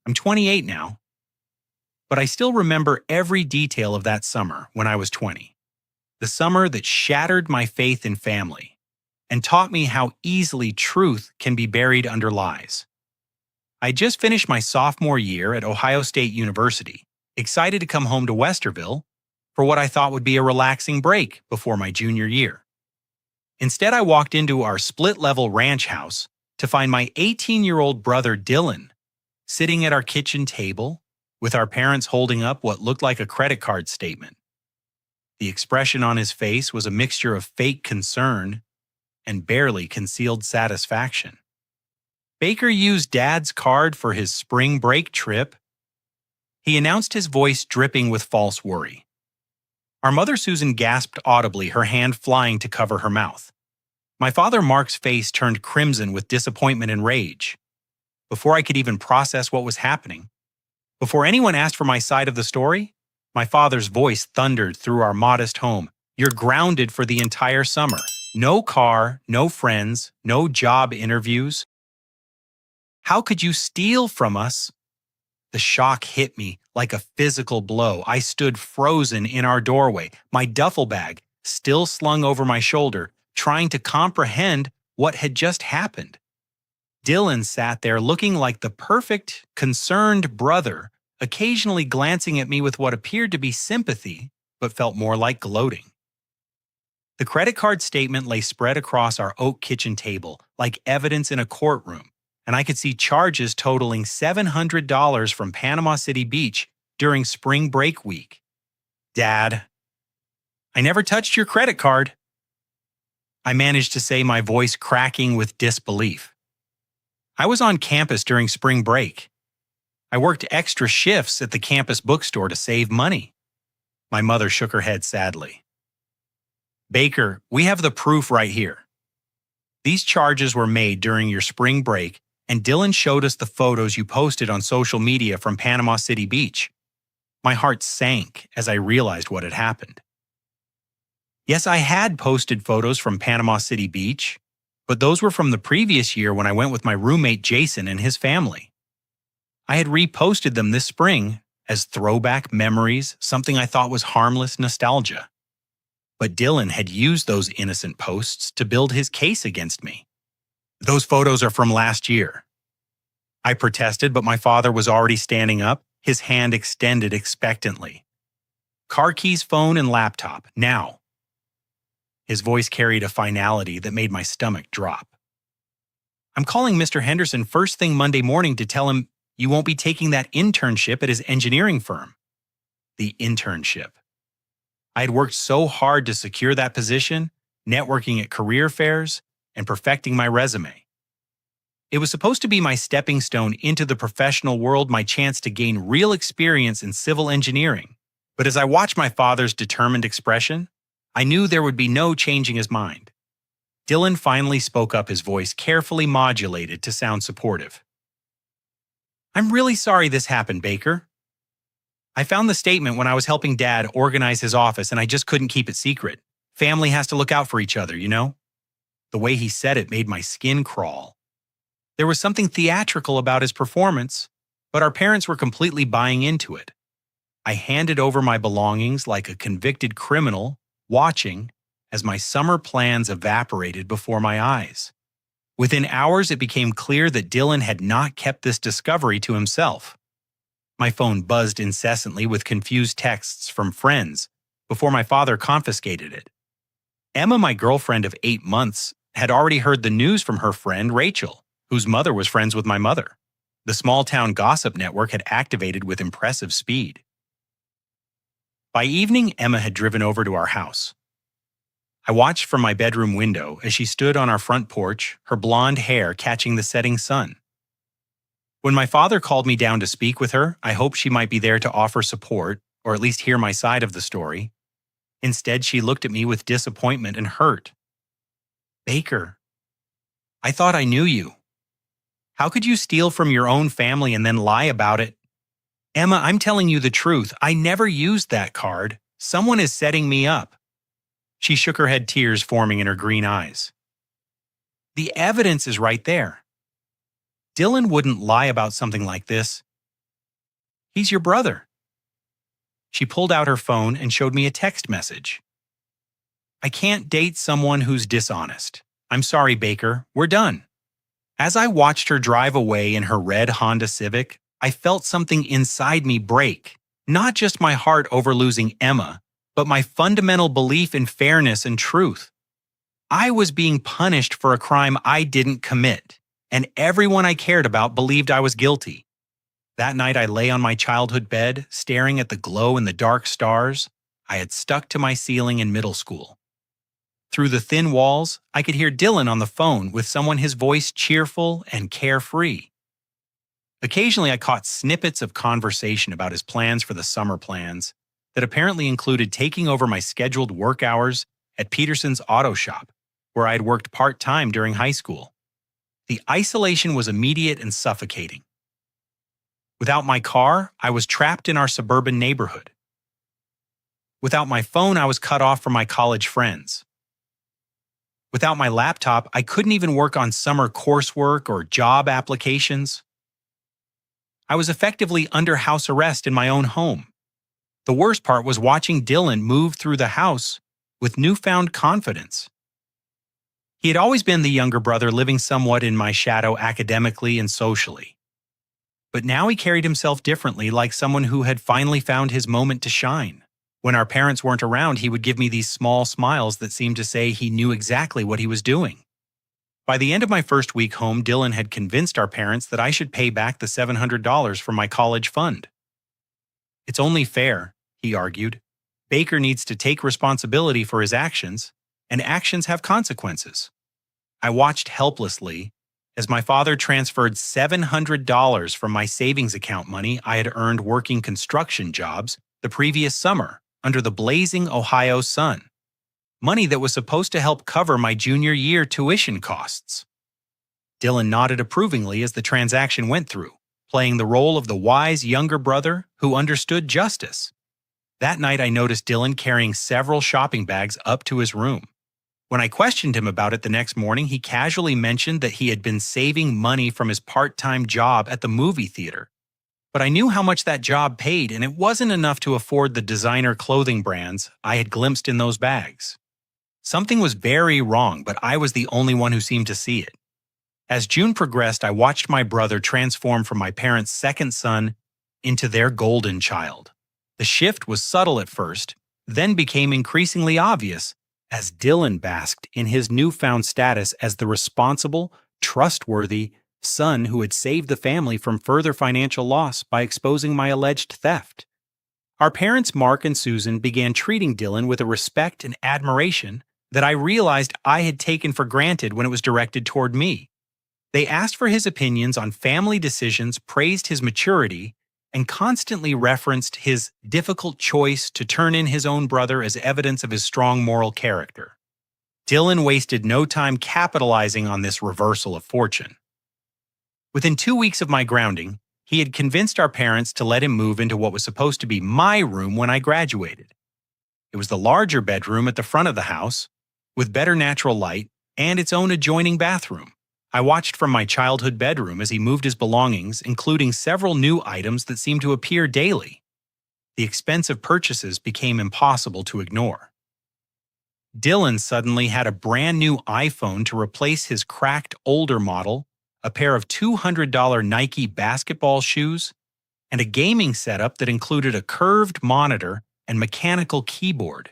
I'm 28 now, but I still remember every detail of that summer when I was 20. The summer that shattered my faith in family and taught me how easily truth can be buried under lies. I just finished my sophomore year at Ohio State University, excited to come home to Westerville for what I thought would be a relaxing break before my junior year. Instead, I walked into our split-level ranch house to find my 18-year-old brother Dylan sitting at our kitchen table with our parents holding up what looked like a credit card statement. The expression on his face was a mixture of fake concern and barely concealed satisfaction. Baker used Dad's card for his spring break trip. He announced, his voice dripping with false worry. Our mother Susan gasped audibly, her hand flying to cover her mouth. My father Mark's face turned crimson with disappointment and rage. Before I could even process what was happening, before anyone asked for my side of the story, my father's voice thundered through our modest home. You're grounded for the entire summer. No car, no friends, no job interviews. How could you steal from us? The shock hit me like a physical blow. I stood frozen in our doorway, my duffel bag still slung over my shoulder, trying to comprehend what had just happened. Dylan sat there looking like the perfect, concerned brother, occasionally glancing at me with what appeared to be sympathy, but felt more like gloating. The credit card statement lay spread across our oak kitchen table, like evidence in a courtroom, and I could see charges totaling $700 from Panama City Beach during spring break week. Dad, I never touched your credit card. I managed to say, my voice cracking with disbelief. I was on campus during spring break. I worked extra shifts at the campus bookstore to save money. My mother shook her head sadly. Baker, we have the proof right here. These charges were made during your spring break, and Dylan showed us the photos you posted on social media from Panama City Beach. My heart sank as I realized what had happened. Yes, I had posted photos from Panama City Beach, but those were from the previous year when I went with my roommate Jason and his family. I had reposted them this spring as throwback memories, something I thought was harmless nostalgia. But Dylan had used those innocent posts to build his case against me. Those photos are from last year. I protested, but my father was already standing up, his hand extended expectantly. Car keys, phone, and laptop, now. His voice carried a finality that made my stomach drop. I'm calling Mr. Henderson first thing Monday morning to tell him you won't be taking that internship at his engineering firm. The internship. I had worked so hard to secure that position, networking at career fairs, and perfecting my resume. It was supposed to be my stepping stone into the professional world, my chance to gain real experience in civil engineering. But as I watched my father's determined expression, I knew there would be no changing his mind. Dylan finally spoke up, his voice carefully modulated to sound supportive. I'm really sorry this happened, Baker. I found the statement when I was helping Dad organize his office, and I just couldn't keep it secret. Family has to look out for each other, you know? The way he said it made my skin crawl. There was something theatrical about his performance, but our parents were completely buying into it. I handed over my belongings like a convicted criminal, watching as my summer plans evaporated before my eyes. Within hours, it became clear that Dylan had not kept this discovery to himself. My phone buzzed incessantly with confused texts from friends before my father confiscated it. Emma, my girlfriend of 8 months, had already heard the news from her friend Rachel, whose mother was friends with my mother. The small-town gossip network had activated with impressive speed. By evening, Emma had driven over to our house. I watched from my bedroom window as she stood on our front porch, her blonde hair catching the setting sun. When my father called me down to speak with her, I hoped she might be there to offer support, or at least hear my side of the story. Instead, she looked at me with disappointment and hurt. Baker, I thought I knew you. How could you steal from your own family and then lie about it? Emma, I'm telling you the truth. I never used that card. Someone is setting me up. She shook her head, tears forming in her green eyes. The evidence is right there. Dylan wouldn't lie about something like this. He's your brother." She pulled out her phone and showed me a text message. "I can't date someone who's dishonest. I'm sorry, Baker. We're done." As I watched her drive away in her red Honda Civic, I felt something inside me break. Not just my heart over losing Emma, but my fundamental belief in fairness and truth. I was being punished for a crime I didn't commit, and everyone I cared about believed I was guilty. That night I lay on my childhood bed, staring at the glow in the dark stars I had stuck to my ceiling in middle school. Through the thin walls, I could hear Dylan on the phone with someone, his voice cheerful and carefree. Occasionally I caught snippets of conversation about his plans for the summer plans that apparently included taking over my scheduled work hours at Peterson's auto shop, where I had worked part-time during high school. The isolation was immediate and suffocating. Without my car, I was trapped in our suburban neighborhood. Without my phone, I was cut off from my college friends. Without my laptop, I couldn't even work on summer coursework or job applications. I was effectively under house arrest in my own home. The worst part was watching Dylan move through the house with newfound confidence. He had always been the younger brother living somewhat in my shadow academically and socially. But now he carried himself differently, like someone who had finally found his moment to shine. When our parents weren't around, he would give me these small smiles that seemed to say he knew exactly what he was doing. By the end of my first week home, Dylan had convinced our parents that I should pay back the $700 from my college fund. "It's only fair," he argued. "Baker needs to take responsibility for his actions, and actions have consequences." I watched helplessly as my father transferred $700 from my savings account money I had earned working construction jobs the previous summer under the blazing Ohio sun. Money that was supposed to help cover my junior year tuition costs. Dylan nodded approvingly as the transaction went through, playing the role of the wise younger brother who understood justice. That night I noticed Dylan carrying several shopping bags up to his room. When I questioned him about it the next morning, he casually mentioned that he had been saving money from his part-time job at the movie theater. But I knew how much that job paid, and it wasn't enough to afford the designer clothing brands I had glimpsed in those bags. Something was very wrong, but I was the only one who seemed to see it. As June progressed, I watched my brother transform from my parents' second son into their golden child. The shift was subtle at first, then became increasingly obvious as Dylan basked in his newfound status as the responsible, trustworthy son who had saved the family from further financial loss by exposing my alleged theft. Our parents, Mark and Susan, began treating Dylan with a respect and admiration that I realized I had taken for granted when it was directed toward me. They asked for his opinions on family decisions, praised his maturity, and constantly referenced his difficult choice to turn in his own brother as evidence of his strong moral character. Dylan wasted no time capitalizing on this reversal of fortune. Within 2 weeks of my grounding, he had convinced our parents to let him move into what was supposed to be my room when I graduated. It was the larger bedroom at the front of the house, with better natural light and its own adjoining bathroom. I watched from my childhood bedroom as he moved his belongings, including several new items that seemed to appear daily. The expensive purchases became impossible to ignore. Dylan suddenly had a brand new iPhone to replace his cracked older model, a pair of $200 Nike basketball shoes, and a gaming setup that included a curved monitor and mechanical keyboard.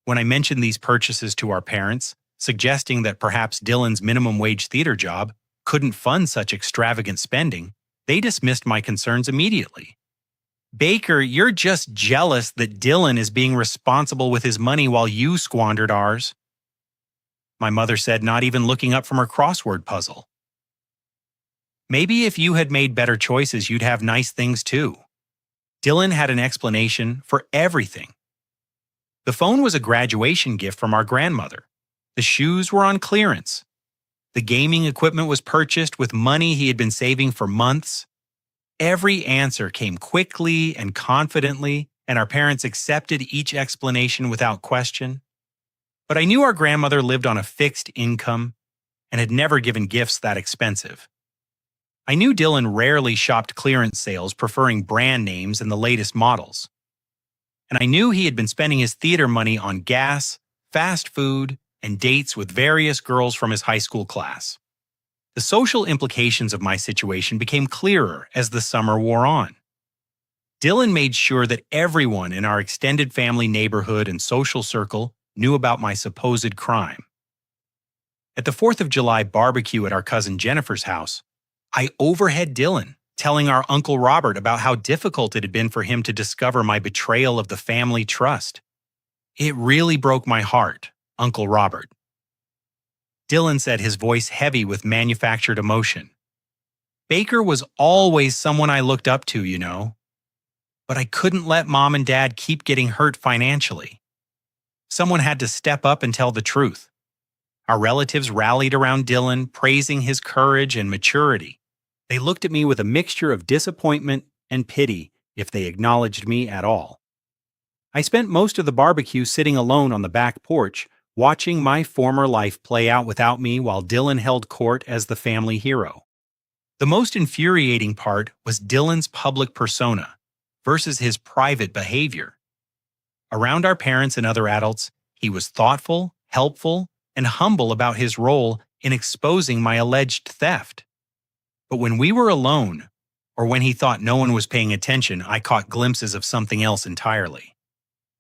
When I mentioned these purchases to our parents, suggesting that perhaps Dylan's minimum wage theater job couldn't fund such extravagant spending, they dismissed my concerns immediately. "Baker, you're just jealous that Dylan is being responsible with his money while you squandered ours," my mother said, not even looking up from her crossword puzzle. "Maybe if you had made better choices, you'd have nice things too." Dylan had an explanation for everything. The phone was a graduation gift from our grandmother. The shoes were on clearance. The gaming equipment was purchased with money he had been saving for months. Every answer came quickly and confidently, and our parents accepted each explanation without question. But I knew our grandmother lived on a fixed income and had never given gifts that expensive. I knew Dylan rarely shopped clearance sales, preferring brand names and the latest models. And I knew he had been spending his theater money on gas, fast food, and dates with various girls from his high school class. The social implications of my situation became clearer as the summer wore on. Dylan made sure that everyone in our extended family neighborhood and social circle knew about my supposed crime. At the 4th of July barbecue at our cousin Jennifer's house, I overheard Dylan telling our Uncle Robert about how difficult it had been for him to discover my betrayal of the family trust. It really broke my heart, Uncle Robert. Dylan said, his voice heavy with manufactured emotion. Baker was always someone I looked up to, you know. But I couldn't let Mom and Dad keep getting hurt financially. Someone had to step up and tell the truth. Our relatives rallied around Dylan, praising his courage and maturity. They looked at me with a mixture of disappointment and pity, if they acknowledged me at all. I spent most of the barbecue sitting alone on the back porch, watching my former life play out without me while Dylan held court as the family hero. The most infuriating part was Dylan's public persona versus his private behavior. Around our parents and other adults, he was thoughtful, helpful, and humble about his role in exposing my alleged theft. But when we were alone, or when he thought no one was paying attention, I caught glimpses of something else entirely.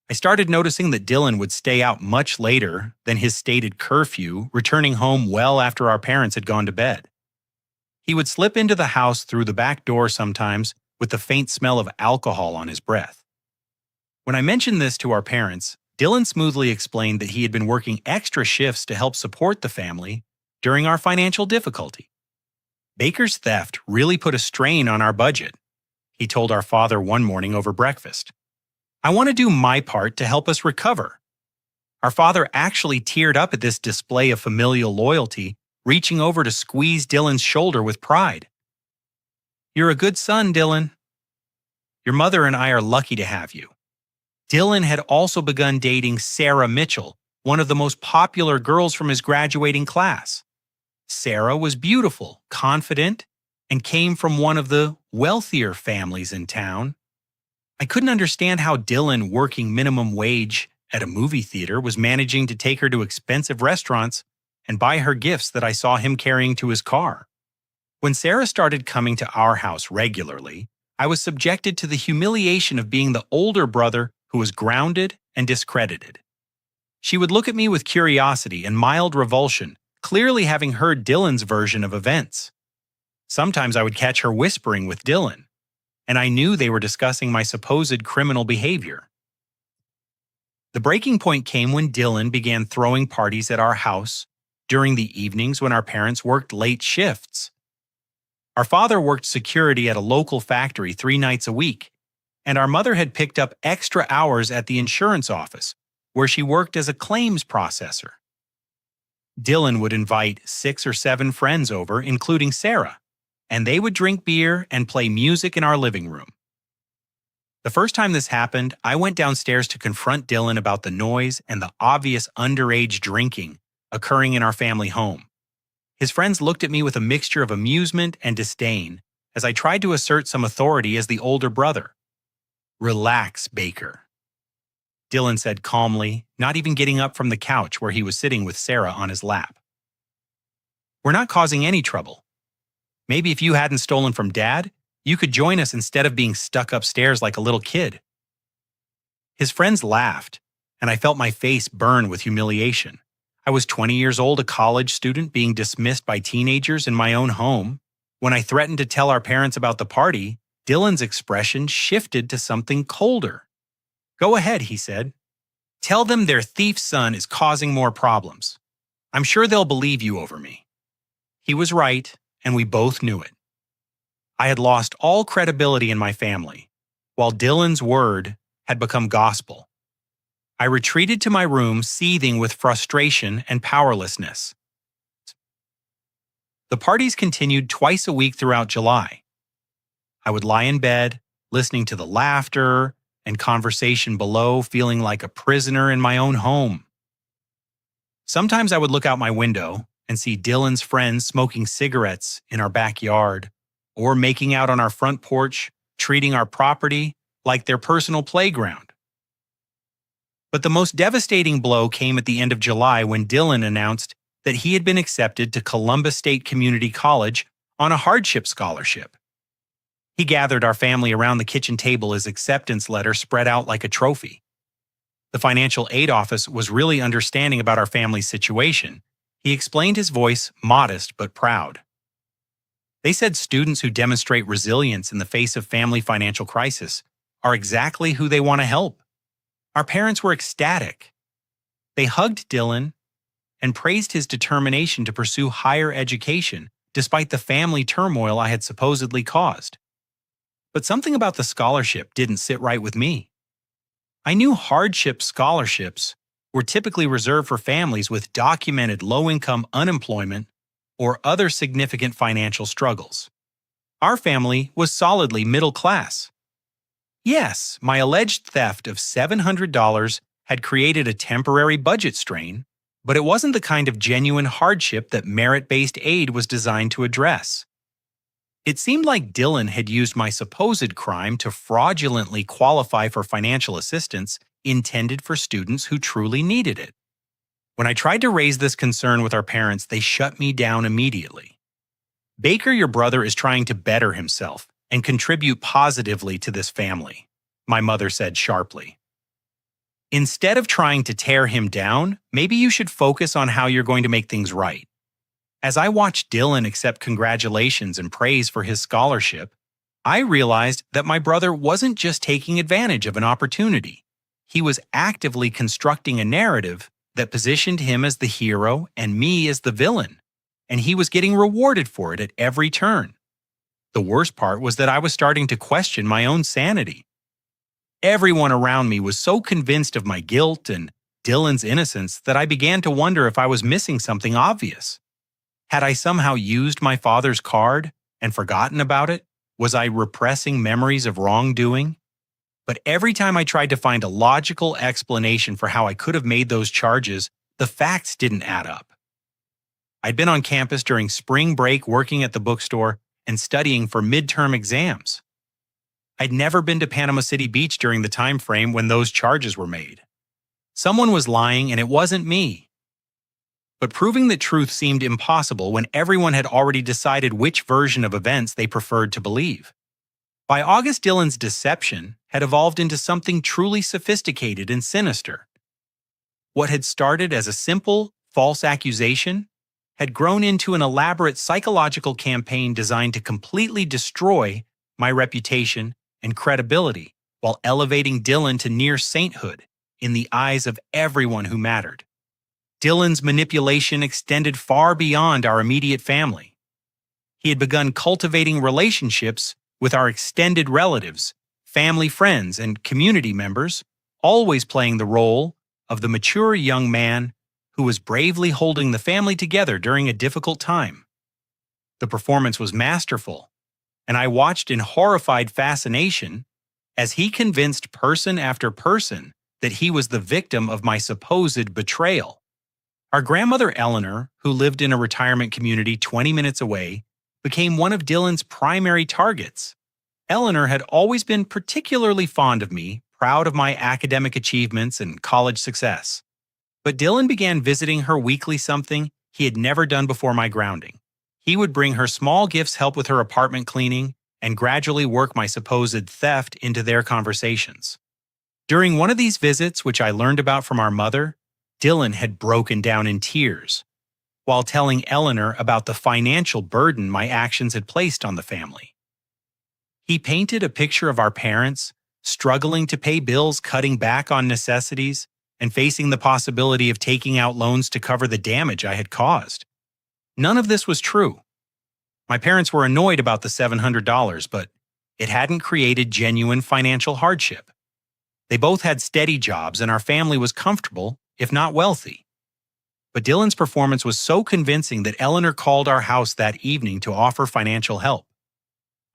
I started noticing that Dylan would stay out much later than his stated curfew, returning home well after our parents had gone to bed. He would slip into the house through the back door sometimes with the faint smell of alcohol on his breath. When I mentioned this to our parents, Dylan smoothly explained that he had been working extra shifts to help support the family during our financial difficulty. Baker's theft really put a strain on our budget, he told our father one morning over breakfast. I want to do my part to help us recover. Our father actually teared up at this display of familial loyalty, reaching over to squeeze Dylan's shoulder with pride. You're a good son, Dylan. Your mother and I are lucky to have you. Dylan had also begun dating Sarah Mitchell, one of the most popular girls from his graduating class. Sarah was beautiful, confident, and came from one of the wealthier families in town. I couldn't understand how Dylan, working minimum wage at a movie theater, was managing to take her to expensive restaurants and buy her gifts that I saw him carrying to his car. When Sarah started coming to our house regularly, I was subjected to the humiliation of being the older brother who was grounded and discredited. She would look at me with curiosity and mild revulsion, clearly having heard Dylan's version of events. Sometimes I would catch her whispering with Dylan, and I knew they were discussing my supposed criminal behavior. The breaking point came when Dylan began throwing parties at our house during the evenings when our parents worked late shifts. Our father worked security at a local factory 3 nights a week, and our mother had picked up extra hours at the insurance office, where she worked as a claims processor. Dylan would invite 6 or 7 friends over, including Sarah, and they would drink beer and play music in our living room. The first time this happened, I went downstairs to confront Dylan about the noise and the obvious underage drinking occurring in our family home. His friends looked at me with a mixture of amusement and disdain as I tried to assert some authority as the older brother. Relax, Baker, Dylan said calmly, not even getting up from the couch where he was sitting with Sarah on his lap. We're not causing any trouble. Maybe if you hadn't stolen from Dad, you could join us instead of being stuck upstairs like a little kid. His friends laughed, and I felt my face burn with humiliation. I was 20 years old, a college student being dismissed by teenagers in my own home. When I threatened to tell our parents about the party, Dylan's expression shifted to something colder. Go ahead, he said. Tell them their thief son is causing more problems. I'm sure they'll believe you over me. He was right, and we both knew it. I had lost all credibility in my family, while Dylan's word had become gospel. I retreated to my room, seething with frustration and powerlessness. The parties continued twice a week throughout July. I would lie in bed, listening to the laughter and conversation below, feeling like a prisoner in my own home. Sometimes I would look out my window and see Dylan's friends smoking cigarettes in our backyard, or making out on our front porch, treating our property like their personal playground. But the most devastating blow came at the end of July when Dylan announced that he had been accepted to Columbus State Community College on a hardship scholarship. He gathered our family around the kitchen table, his acceptance letter spread out like a trophy. The financial aid office was really understanding about our family's situation. He explained, his voice modest but proud. They said students who demonstrate resilience in the face of family financial crisis are exactly who they want to help. Our parents were ecstatic. They hugged Dylan and praised his determination to pursue higher education despite the family turmoil I had supposedly caused. But something about the scholarship didn't sit right with me. I knew hardship scholarships were typically reserved for families with documented low-income unemployment or other significant financial struggles. Our family was solidly middle class. Yes, my alleged theft of $700 had created a temporary budget strain, but it wasn't the kind of genuine hardship that merit-based aid was designed to address. It seemed like Dylan had used my supposed crime to fraudulently qualify for financial assistance intended for students who truly needed it. When I tried to raise this concern with our parents, they shut me down immediately. "Baker, your brother, is trying to better himself and contribute positively to this family," my mother said sharply. "Instead of trying to tear him down, maybe you should focus on how you're going to make things right." As I watched Dylan accept congratulations and praise for his scholarship, I realized that my brother wasn't just taking advantage of an opportunity. He was actively constructing a narrative that positioned him as the hero and me as the villain, and he was getting rewarded for it at every turn. The worst part was that I was starting to question my own sanity. Everyone around me was so convinced of my guilt and Dylan's innocence that I began to wonder if I was missing something obvious. Had I somehow used my father's card and forgotten about it? Was I repressing memories of wrongdoing? But every time I tried to find a logical explanation for how I could have made those charges, the facts didn't add up. I'd been on campus during spring break working at the bookstore and studying for midterm exams. I'd never been to Panama City Beach during the time frame when those charges were made. Someone was lying, and it wasn't me. But proving the truth seemed impossible when everyone had already decided which version of events they preferred to believe. By August, Dylan's deception had evolved into something truly sophisticated and sinister. What had started as a simple, false accusation had grown into an elaborate psychological campaign designed to completely destroy my reputation and credibility while elevating Dylan to near sainthood in the eyes of everyone who mattered. Dylan's manipulation extended far beyond our immediate family. He had begun cultivating relationships with our extended relatives, family friends, and community members, always playing the role of the mature young man who was bravely holding the family together during a difficult time. The performance was masterful, and I watched in horrified fascination as he convinced person after person that he was the victim of my supposed betrayal. Our grandmother Eleanor, who lived in a retirement community 20 minutes away, became one of Dylan's primary targets. Eleanor had always been particularly fond of me, proud of my academic achievements and college success. But Dylan began visiting her weekly, something he had never done before my grounding. He would bring her small gifts, help with her apartment cleaning, and gradually work my supposed theft into their conversations. During one of these visits, which I learned about from our mother, Dylan had broken down in tears while telling Eleanor about the financial burden my actions had placed on the family. He painted a picture of our parents struggling to pay bills, cutting back on necessities, and facing the possibility of taking out loans to cover the damage I had caused. None of this was true. My parents were annoyed about the $700, but it hadn't created genuine financial hardship. They both had steady jobs, and our family was comfortable, if not wealthy. But Dylan's performance was so convincing that Eleanor called our house that evening to offer financial help.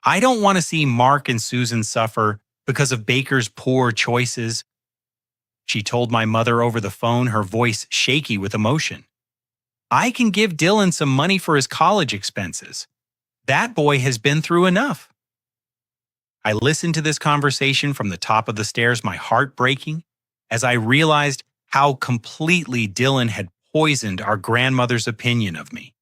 "I don't want to see Mark and Susan suffer because of Baker's poor choices," she told my mother over the phone, her voice shaky with emotion. "I can give Dylan some money for his college expenses. That boy has been through enough. I listened to this conversation from the top of the stairs, my heart breaking, as I realized how completely Dylan had poisoned our grandmother's opinion of me.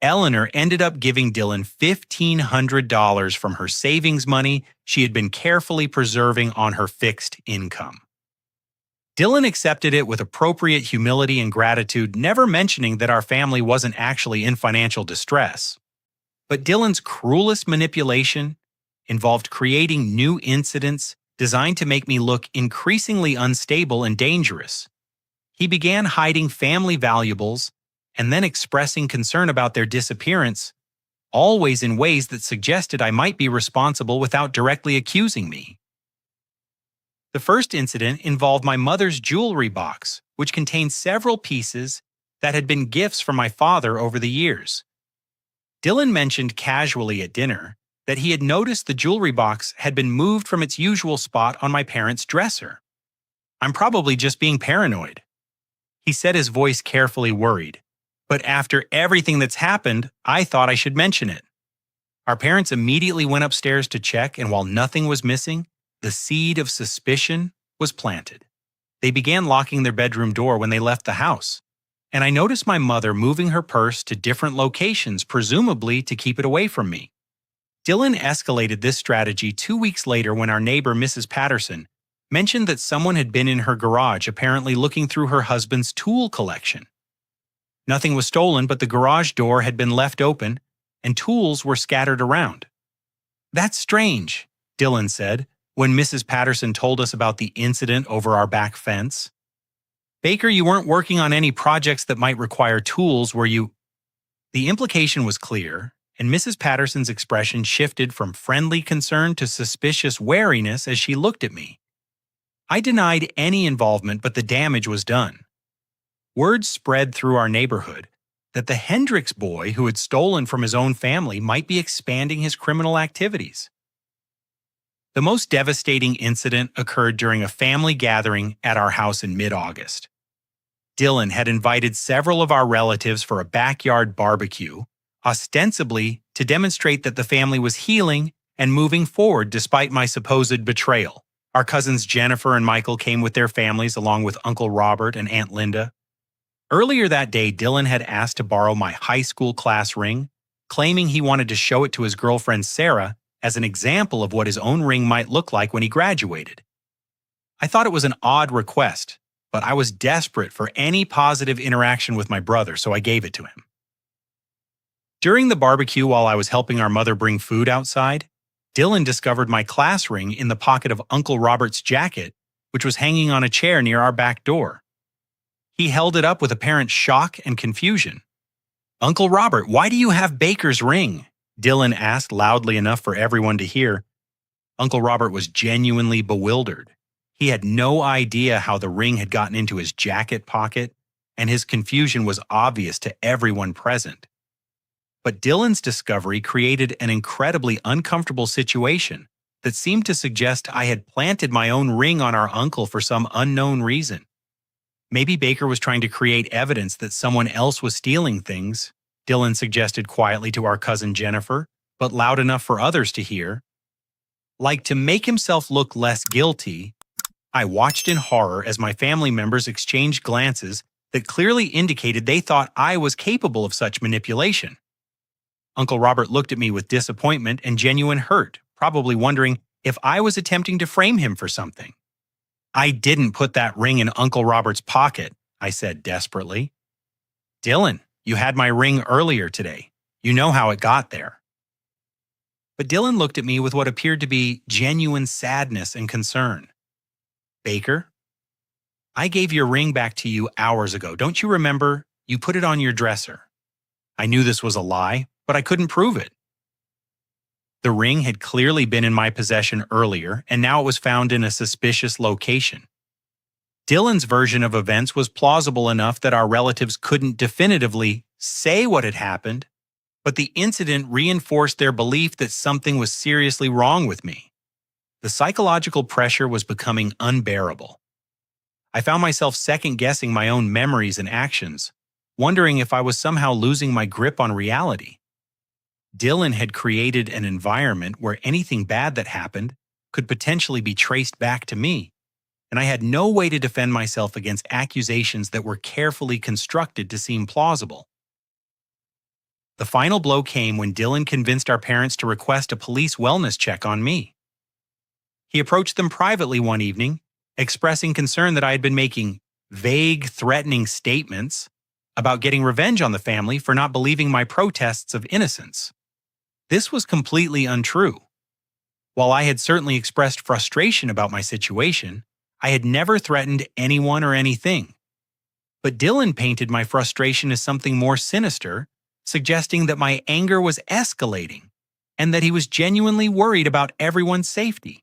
Eleanor ended up giving Dylan $1,500 from her savings money she had been carefully preserving on her fixed income. Dylan accepted it with appropriate humility and gratitude, never mentioning that our family wasn't actually in financial distress. But Dylan's cruelest manipulation involved creating new incidents designed to make me look increasingly unstable and dangerous. He began hiding family valuables and then expressing concern about their disappearance, always in ways that suggested I might be responsible without directly accusing me. The first incident involved my mother's jewelry box, which contained several pieces that had been gifts from my father over the years. Dylan mentioned casually at dinner that he had noticed the jewelry box had been moved from its usual spot on my parents' dresser. I'm probably just being paranoid. He said, his voice carefully worried. But after everything that's happened, I thought I should mention it. Our parents immediately went upstairs to check, and while nothing was missing, the seed of suspicion was planted. They began locking their bedroom door when they left the house, and I noticed my mother moving her purse to different locations, presumably to keep it away from me. Dylan escalated this strategy 2 weeks later when our neighbor, Mrs. Patterson, mentioned that someone had been in her garage, apparently looking through her husband's tool collection. Nothing was stolen, but the garage door had been left open, and tools were scattered around. "That's strange," Dylan said, when Mrs. Patterson told us about the incident over our back fence. "Baker, you weren't working on any projects that might require tools, were you?" The implication was clear, and Mrs. Patterson's expression shifted from friendly concern to suspicious wariness as she looked at me. I denied any involvement, but the damage was done. Word spread through our neighborhood that the Hendricks boy who had stolen from his own family might be expanding his criminal activities. The most devastating incident occurred during a family gathering at our house in mid-August. Dylan had invited several of our relatives for a backyard barbecue, ostensibly to demonstrate that the family was healing and moving forward despite my supposed betrayal. Our cousins Jennifer and Michael came with their families along with Uncle Robert and Aunt Linda. Earlier that day, Dylan had asked to borrow my high school class ring, claiming he wanted to show it to his girlfriend Sarah as an example of what his own ring might look like when he graduated. I thought it was an odd request, but I was desperate for any positive interaction with my brother, so I gave it to him. During the barbecue, while I was helping our mother bring food outside, Dylan discovered my class ring in the pocket of Uncle Robert's jacket, which was hanging on a chair near our back door. He held it up with apparent shock and confusion. "Uncle Robert, why do you have Baker's ring?" Dylan asked loudly enough for everyone to hear. Uncle Robert was genuinely bewildered. He had no idea how the ring had gotten into his jacket pocket, and his confusion was obvious to everyone present. But Dylan's discovery created an incredibly uncomfortable situation that seemed to suggest I had planted my own ring on our uncle for some unknown reason. Maybe Baker was trying to create evidence that someone else was stealing things, Dylan suggested quietly to our cousin Jennifer, but loud enough for others to hear. Like to make himself look less guilty, I watched in horror as my family members exchanged glances that clearly indicated they thought I was capable of such manipulation. Uncle Robert looked at me with disappointment and genuine hurt, probably wondering if I was attempting to frame him for something. "I didn't put that ring in Uncle Robert's pocket," I said desperately. "Dylan, you had my ring earlier today. You know how it got there." But Dylan looked at me with what appeared to be genuine sadness and concern. "Baker, I gave your ring back to you hours ago. Don't you remember? You put it on your dresser." I knew this was a lie, but I couldn't prove it. The ring had clearly been in my possession earlier, and now it was found in a suspicious location. Dylan's version of events was plausible enough that our relatives couldn't definitively say what had happened, but the incident reinforced their belief that something was seriously wrong with me. The psychological pressure was becoming unbearable. I found myself second-guessing my own memories and actions, wondering if I was somehow losing my grip on reality. Dylan had created an environment where anything bad that happened could potentially be traced back to me, and I had no way to defend myself against accusations that were carefully constructed to seem plausible. The final blow came when Dylan convinced our parents to request a police wellness check on me. He approached them privately one evening, expressing concern that I had been making vague, threatening statements about getting revenge on the family for not believing my protests of innocence. This was completely untrue. While I had certainly expressed frustration about my situation, I had never threatened anyone or anything. But Dylan painted my frustration as something more sinister, suggesting that my anger was escalating and that he was genuinely worried about everyone's safety.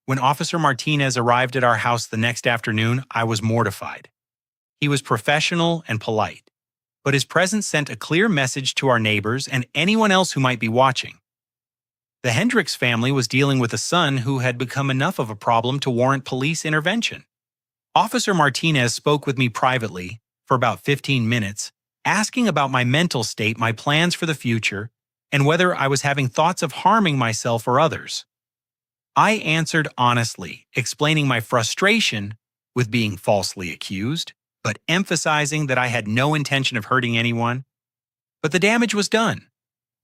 When Officer Martinez arrived at our house the next afternoon, I was mortified. He was professional and polite, but his presence sent a clear message to our neighbors and anyone else who might be watching. The Hendricks family was dealing with a son who had become enough of a problem to warrant police intervention. Officer Martinez spoke with me privately for about 15 minutes, asking about my mental state, my plans for the future, and whether I was having thoughts of harming myself or others. I answered honestly, explaining my frustration with being falsely accused, but emphasizing that I had no intention of hurting anyone. But the damage was done.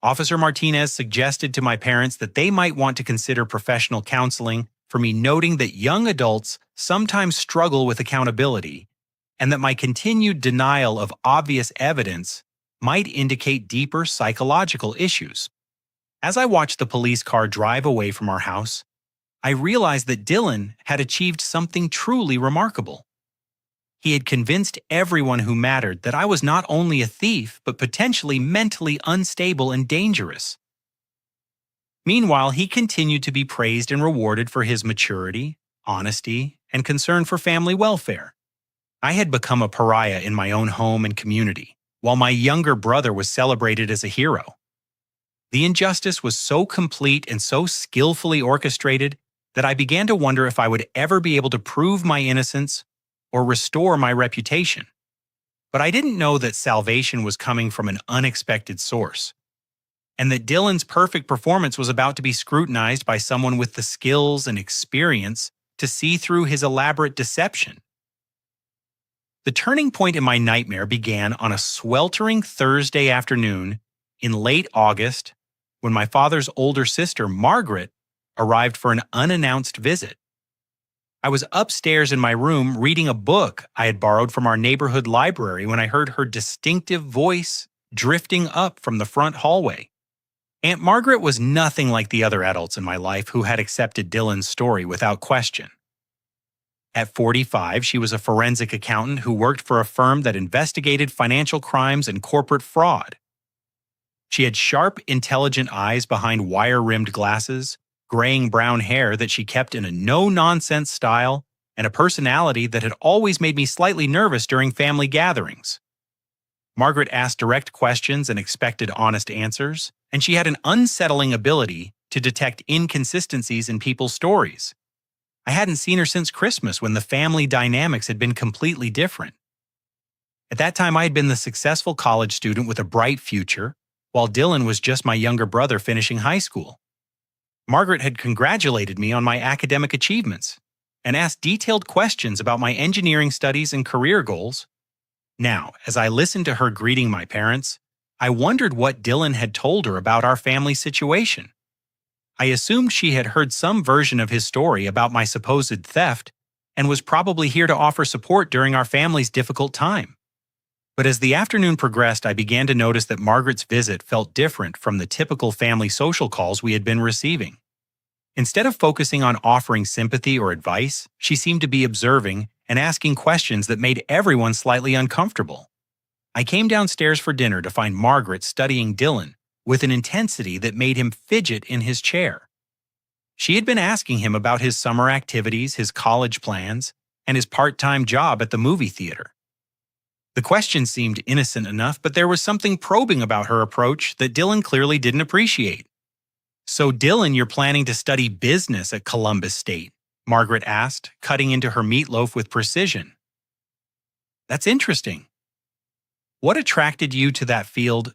Officer Martinez suggested to my parents that they might want to consider professional counseling for me, noting that young adults sometimes struggle with accountability and that my continued denial of obvious evidence might indicate deeper psychological issues. As I watched the police car drive away from our house, I realized that Dylan had achieved something truly remarkable. He had convinced everyone who mattered that I was not only a thief, but potentially mentally unstable and dangerous. Meanwhile, he continued to be praised and rewarded for his maturity, honesty, and concern for family welfare. I had become a pariah in my own home and community, while my younger brother was celebrated as a hero. The injustice was so complete and so skillfully orchestrated that I began to wonder if I would ever be able to prove my innocence or restore my reputation. But I didn't know that salvation was coming from an unexpected source, and that Dylan's perfect performance was about to be scrutinized by someone with the skills and experience to see through his elaborate deception. The turning point in my nightmare began on a sweltering Thursday afternoon in late August when my father's older sister, Margaret, arrived for an unannounced visit. I was upstairs in my room reading a book I had borrowed from our neighborhood library when I heard her distinctive voice drifting up from the front hallway. Aunt Margaret was nothing like the other adults in my life who had accepted Dylan's story without question. At 45, she was a forensic accountant who worked for a firm that investigated financial crimes and corporate fraud. She had sharp, intelligent eyes behind wire-rimmed glasses, graying brown hair that she kept in a no-nonsense style, and a personality that had always made me slightly nervous during family gatherings. Margaret asked direct questions and expected honest answers, and she had an unsettling ability to detect inconsistencies in people's stories. I hadn't seen her since Christmas when the family dynamics had been completely different. At that time, I had been the successful college student with a bright future, while Dylan was just my younger brother finishing high school. Margaret had congratulated me on my academic achievements and asked detailed questions about my engineering studies and career goals. Now, as I listened to her greeting my parents, I wondered what Dylan had told her about our family situation. I assumed she had heard some version of his story about my supposed theft and was probably here to offer support during our family's difficult time. But as the afternoon progressed, I began to notice that Margaret's visit felt different from the typical family social calls we had been receiving. Instead of focusing on offering sympathy or advice, she seemed to be observing and asking questions that made everyone slightly uncomfortable. I came downstairs for dinner to find Margaret studying Dylan with an intensity that made him fidget in his chair. She had been asking him about his summer activities, his college plans, and his part-time job at the movie theater. The question seemed innocent enough, but there was something probing about her approach that Dylan clearly didn't appreciate. "So Dylan, you're planning to study business at Columbus State?" Margaret asked, cutting into her meatloaf with precision. "That's interesting. What attracted you to that field?"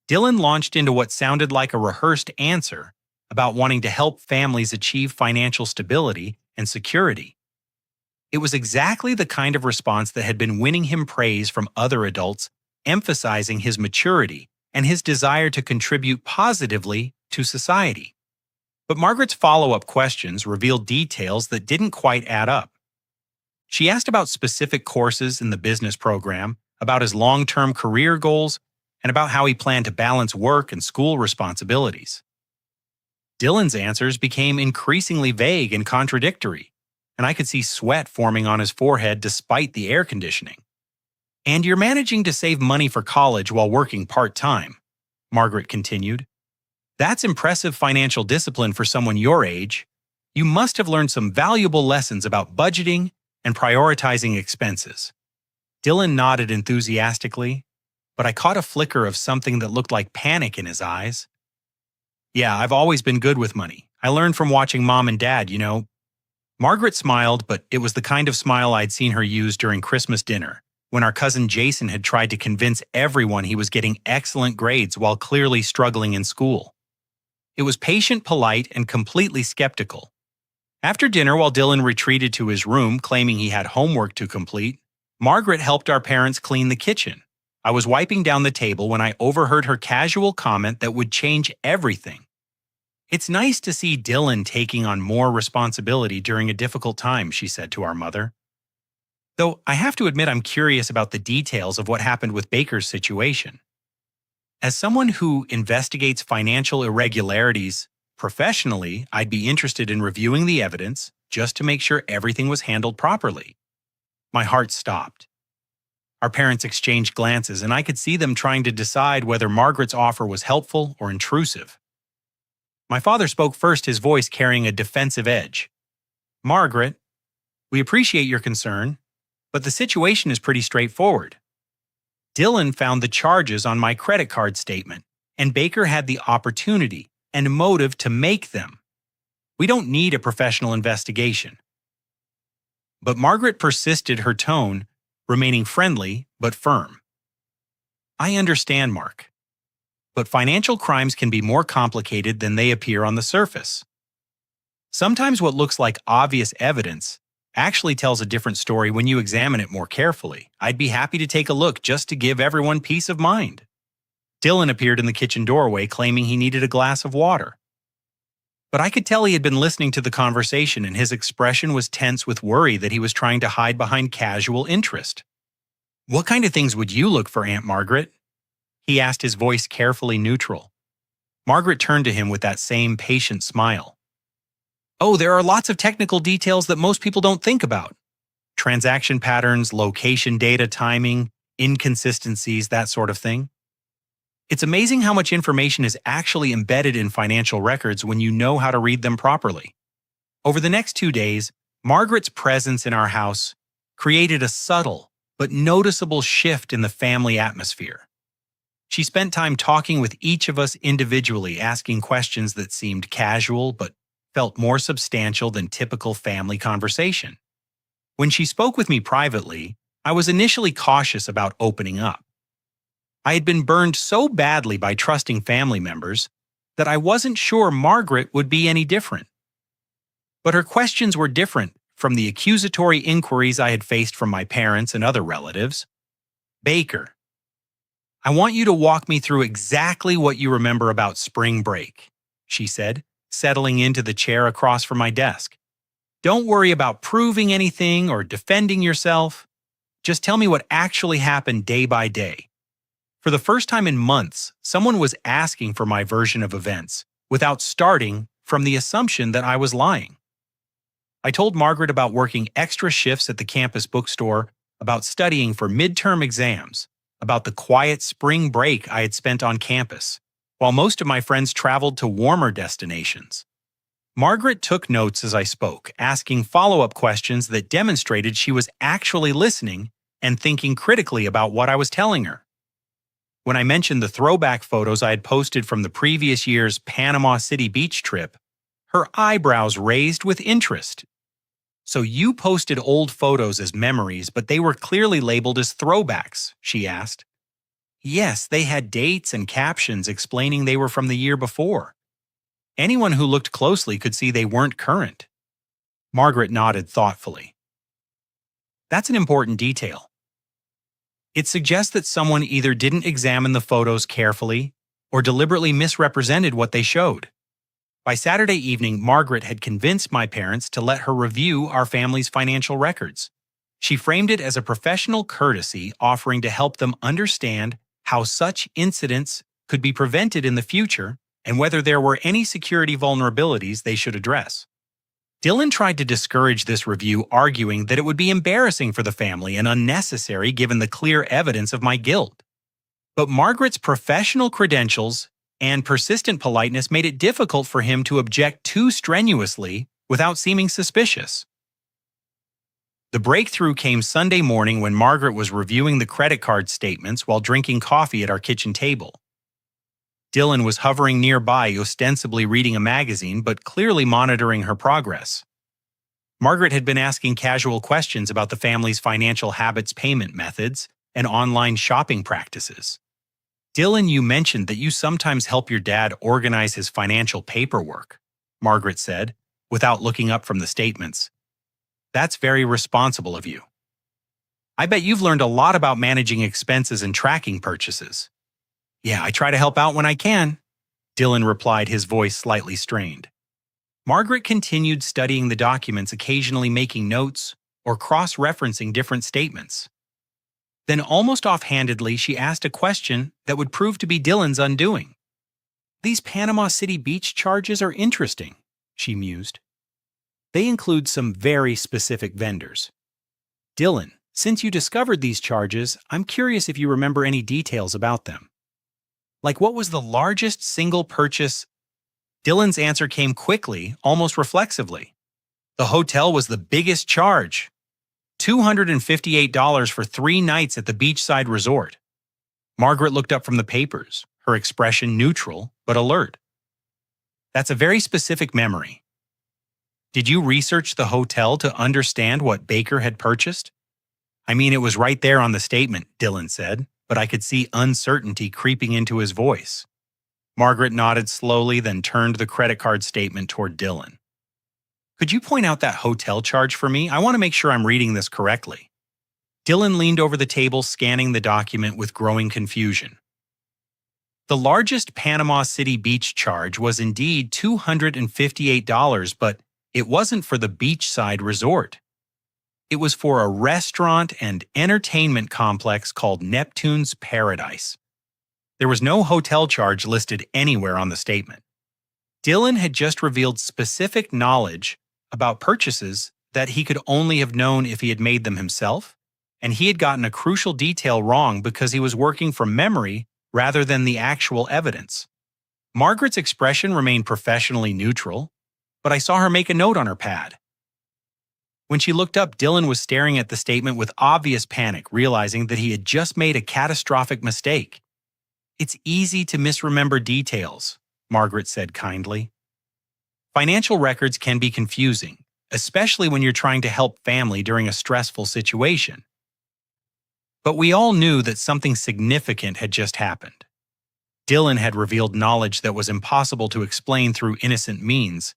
Dylan launched into what sounded like a rehearsed answer about wanting to help families achieve financial stability and security. It was exactly the kind of response that had been winning him praise from other adults, emphasizing his maturity and his desire to contribute positively to society. But Margaret's follow-up questions revealed details that didn't quite add up. She asked about specific courses in the business program, about his long-term career goals, and about how he planned to balance work and school responsibilities. Dylan's answers became increasingly vague and contradictory, and I could see sweat forming on his forehead despite the air conditioning. "And you're managing to save money for college while working part-time," Margaret continued. "That's impressive financial discipline for someone your age. You must have learned some valuable lessons about budgeting and prioritizing expenses." Dylan nodded enthusiastically, but I caught a flicker of something that looked like panic in his eyes. "Yeah, I've always been good with money. I learned from watching Mom and Dad, you know." Margaret smiled, but it was the kind of smile I'd seen her use during Christmas dinner, when our cousin Jason had tried to convince everyone he was getting excellent grades while clearly struggling in school. It was patient, polite, and completely skeptical. After dinner, while Dylan retreated to his room claiming he had homework to complete, Margaret helped our parents clean the kitchen. I was wiping down the table when I overheard her casual comment that would change everything. "It's nice to see Dylan taking on more responsibility during a difficult time," she said to our mother. Though I have to admit I'm curious about the details of what happened with Baker's situation. As someone who investigates financial irregularities professionally, I'd be interested in reviewing the evidence just to make sure everything was handled properly. My heart stopped. Our parents exchanged glances, and I could see them trying to decide whether Margaret's offer was helpful or intrusive. My father spoke first, his voice carrying a defensive edge. "Margaret, we appreciate your concern, but the situation is pretty straightforward. Dylan found the charges on my credit card statement, and Baker had the opportunity and motive to make them. We don't need a professional investigation." But Margaret persisted, her tone remaining friendly but firm. "I understand, Mark, but financial crimes can be more complicated than they appear on the surface. Sometimes what looks like obvious evidence actually tells a different story when you examine it more carefully. I'd be happy to take a look just to give everyone peace of mind." Dylan appeared in the kitchen doorway claiming he needed a glass of water. But I could tell he had been listening to the conversation, and his expression was tense with worry that he was trying to hide behind casual interest. "What kind of things would you look for, Aunt Margaret?" he asked, his voice carefully neutral. Margaret turned to him with that same patient smile. "Oh, there are lots of technical details that most people don't think about. Transaction patterns, location data, timing, inconsistencies, that sort of thing. It's amazing how much information is actually embedded in financial records when you know how to read them properly." Over the next 2 days, Margaret's presence in our house created a subtle but noticeable shift in the family atmosphere. She spent time talking with each of us individually, asking questions that seemed casual but felt more substantial than typical family conversation. When she spoke with me privately, I was initially cautious about opening up. I had been burned so badly by trusting family members that I wasn't sure Margaret would be any different. But her questions were different from the accusatory inquiries I had faced from my parents and other relatives. "Baker, I want you to walk me through exactly what you remember about spring break," she said, settling into the chair across from my desk. "Don't worry about proving anything or defending yourself. Just tell me what actually happened day by day." For the first time in months, someone was asking for my version of events without starting from the assumption that I was lying. I told Margaret about working extra shifts at the campus bookstore, about studying for midterm exams, about the quiet spring break I had spent on campus, while most of my friends traveled to warmer destinations. Margaret took notes as I spoke, asking follow-up questions that demonstrated she was actually listening and thinking critically about what I was telling her. When I mentioned the throwback photos I had posted from the previous year's Panama City beach trip, her eyebrows raised with interest. "So you posted old photos as memories, but they were clearly labeled as throwbacks?" she asked. Yes, they had dates and captions explaining they were from the year before. Anyone who looked closely could see they weren't current. Margaret nodded thoughtfully. That's an important detail. It suggests that someone either didn't examine the photos carefully or deliberately misrepresented what they showed. By Saturday evening, Margaret had convinced my parents to let her review our family's financial records. She framed it as a professional courtesy, offering to help them understand how such incidents could be prevented in the future and whether there were any security vulnerabilities they should address. Dylan tried to discourage this review, arguing that it would be embarrassing for the family and unnecessary given the clear evidence of my guilt. But Margaret's professional credentials and persistent politeness made it difficult for him to object too strenuously without seeming suspicious. The breakthrough came Sunday morning when Margaret was reviewing the credit card statements while drinking coffee at our kitchen table. Dylan was hovering nearby, ostensibly reading a magazine, but clearly monitoring her progress. Margaret had been asking casual questions about the family's financial habits, payment methods, and online shopping practices. "Dylan, you mentioned that you sometimes help your dad organize his financial paperwork," Margaret said, without looking up from the statements. "That's very responsible of you. I bet you've learned a lot about managing expenses and tracking purchases." "Yeah, I try to help out when I can," Dylan replied, his voice slightly strained. Margaret continued studying the documents, occasionally making notes or cross-referencing different statements. Then, almost offhandedly, she asked a question that would prove to be Dylan's undoing. "These Panama City Beach charges are interesting," she mused. "They include some very specific vendors. Dylan, since you discovered these charges, I'm curious if you remember any details about them. Like, what was the largest single purchase?" Dylan's answer came quickly, almost reflexively. "The hotel was the biggest charge. $258 for 3 nights at the beachside resort." Margaret looked up from the papers, her expression neutral but alert. "That's a very specific memory. Did you research the hotel to understand what Baker had purchased?" "I mean, it was right there on the statement," Dylan said, but I could see uncertainty creeping into his voice. Margaret nodded slowly, then turned the credit card statement toward Dylan. "Could you point out that hotel charge for me? I want to make sure I'm reading this correctly." Dylan leaned over the table, scanning the document with growing confusion. The largest Panama City Beach charge was indeed $258, but it wasn't for the beachside resort. It was for a restaurant and entertainment complex called Neptune's Paradise. There was no hotel charge listed anywhere on the statement. Dylan had just revealed specific knowledge about purchases that he could only have known if he had made them himself, and he had gotten a crucial detail wrong because he was working from memory rather than the actual evidence. Margaret's expression remained professionally neutral, but I saw her make a note on her pad. When she looked up, Dylan was staring at the statement with obvious panic, realizing that he had just made a catastrophic mistake. "It's easy to misremember details," Margaret said kindly. "Financial records can be confusing, especially when you're trying to help family during a stressful situation." But we all knew that something significant had just happened. Dylan had revealed knowledge that was impossible to explain through innocent means,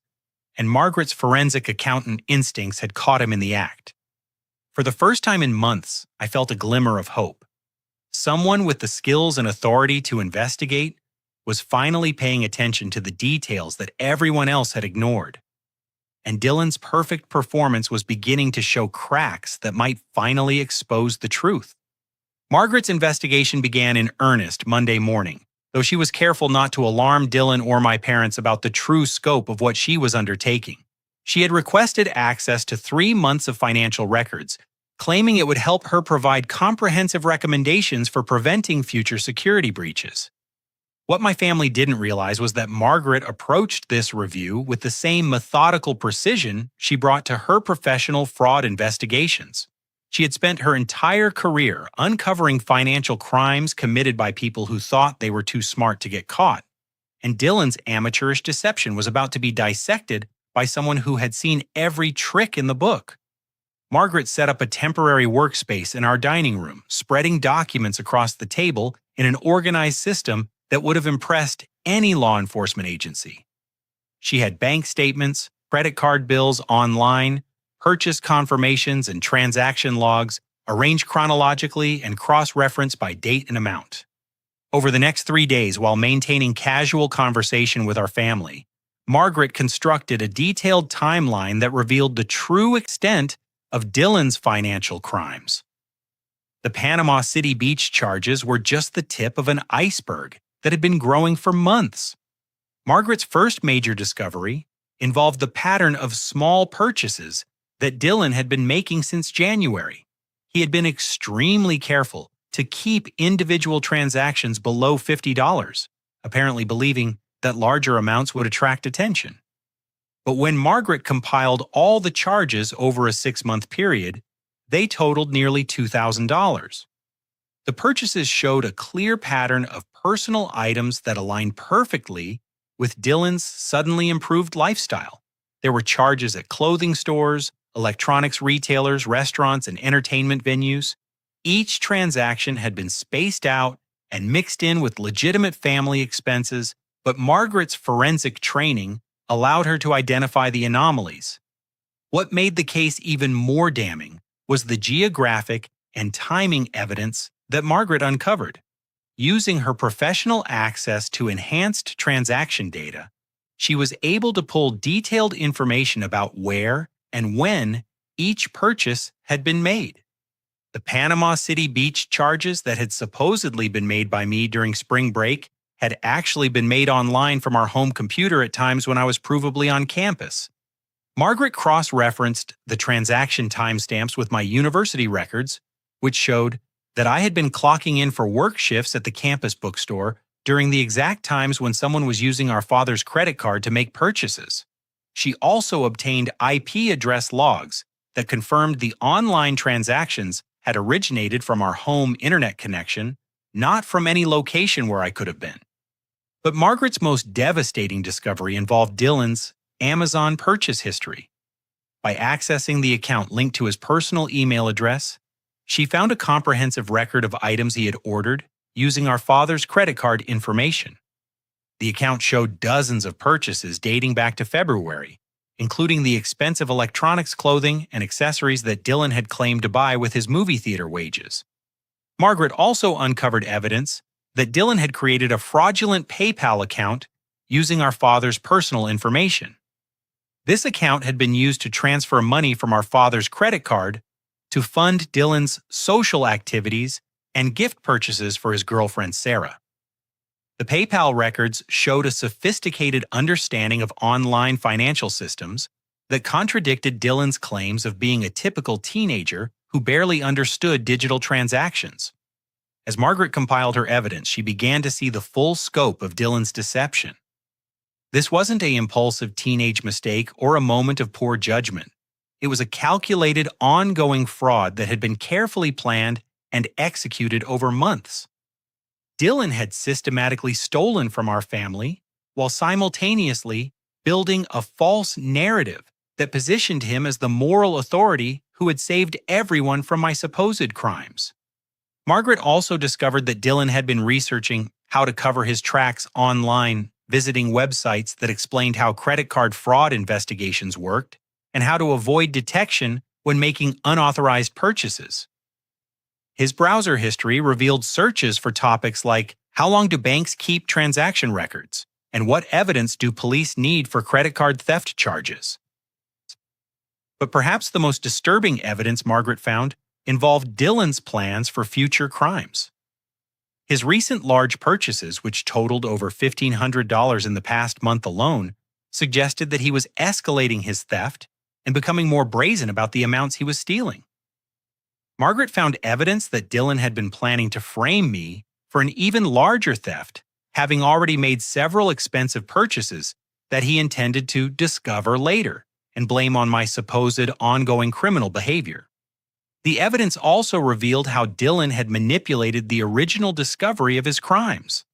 and Margaret's forensic accountant instincts had caught him in the act. For the first time in months, I felt a glimmer of hope. Someone with the skills and authority to investigate was finally paying attention to the details that everyone else had ignored. And Dylan's perfect performance was beginning to show cracks that might finally expose the truth. Margaret's investigation began in earnest Monday morning, though she was careful not to alarm Dylan or my parents about the true scope of what she was undertaking. She had requested access to 3 months of financial records, claiming it would help her provide comprehensive recommendations for preventing future security breaches. What my family didn't realize was that Margaret approached this review with the same methodical precision she brought to her professional fraud investigations. She had spent her entire career uncovering financial crimes committed by people who thought they were too smart to get caught, and Dylan's amateurish deception was about to be dissected by someone who had seen every trick in the book. Margaret set up a temporary workspace in our dining room, spreading documents across the table in an organized system that would have impressed any law enforcement agency. She had bank statements, credit card bills online, purchase confirmations and transaction logs arranged chronologically and cross-referenced by date and amount. Over the next 3 days, while maintaining casual conversation with our family, Margaret constructed a detailed timeline that revealed the true extent of Dylan's financial crimes. The Panama City Beach charges were just the tip of an iceberg that had been growing for months. Margaret's first major discovery involved the pattern of small purchases that Dylan had been making since January. He had been extremely careful to keep individual transactions below $50, apparently believing that larger amounts would attract attention. But when Margaret compiled all the charges over a 6-month period, they totaled nearly $2,000. The purchases showed a clear pattern of personal items that aligned perfectly with Dylan's suddenly improved lifestyle. There were charges at clothing stores, electronics retailers, restaurants, and entertainment venues. Each transaction had been spaced out and mixed in with legitimate family expenses, but Margaret's forensic training allowed her to identify the anomalies. What made the case even more damning was the geographic and timing evidence that Margaret uncovered. Using her professional access to enhanced transaction data, she was able to pull detailed information about where and when each purchase had been made. The Panama City Beach charges that had supposedly been made by me during spring break had actually been made online from our home computer at times when I was provably on campus. Margaret cross-referenced the transaction timestamps with my university records, which showed that I had been clocking in for work shifts at the campus bookstore during the exact times when someone was using our father's credit card to make purchases. She also obtained IP address logs that confirmed the online transactions had originated from our home internet connection, not from any location where I could have been. But Margaret's most devastating discovery involved Dylan's Amazon purchase history. By accessing the account linked to his personal email address, she found a comprehensive record of items he had ordered using our father's credit card information. The account showed dozens of purchases dating back to February, including the expensive electronics, clothing, and accessories that Dylan had claimed to buy with his movie theater wages. Margaret also uncovered evidence that Dylan had created a fraudulent PayPal account using our father's personal information. This account had been used to transfer money from our father's credit card to fund Dylan's social activities and gift purchases for his girlfriend Sarah. The PayPal records showed a sophisticated understanding of online financial systems that contradicted Dylan's claims of being a typical teenager who barely understood digital transactions. As Margaret compiled her evidence, she began to see the full scope of Dylan's deception. This wasn't an impulsive teenage mistake or a moment of poor judgment. It was a calculated, ongoing fraud that had been carefully planned and executed over months. Dylan had systematically stolen from our family while simultaneously building a false narrative that positioned him as the moral authority who had saved everyone from my supposed crimes. Margaret also discovered that Dylan had been researching how to cover his tracks online, visiting websites that explained how credit card fraud investigations worked and how to avoid detection when making unauthorized purchases. His browser history revealed searches for topics like how long do banks keep transaction records and what evidence do police need for credit card theft charges. But perhaps the most disturbing evidence Margaret found involved Dylan's plans for future crimes. His recent large purchases, which totaled over $1,500 in the past month alone, suggested that he was escalating his theft and becoming more brazen about the amounts he was stealing. Margaret found evidence that Dylan had been planning to frame me for an even larger theft, having already made several expensive purchases that he intended to discover later and blame on my supposed ongoing criminal behavior. The evidence also revealed how Dylan had manipulated the original discovery of his crimes.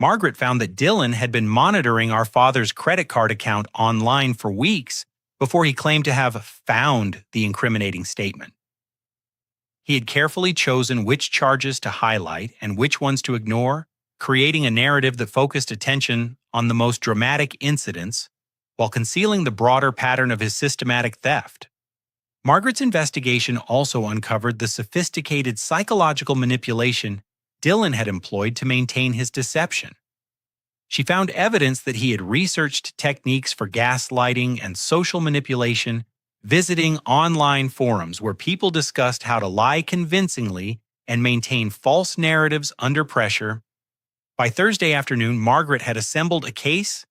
Margaret found that Dylan had been monitoring our father's credit card account online for weeks before he claimed to have found the incriminating statement. He had carefully chosen which charges to highlight and which ones to ignore, creating a narrative that focused attention on the most dramatic incidents while concealing the broader pattern of his systematic theft. Margaret's investigation also uncovered the sophisticated psychological manipulation Dylan had employed to maintain his deception. She found evidence that he had researched techniques for gaslighting and social manipulation, visiting online forums where people discussed how to lie convincingly and maintain false narratives under pressure. By Thursday afternoon, Margaret had assembled a case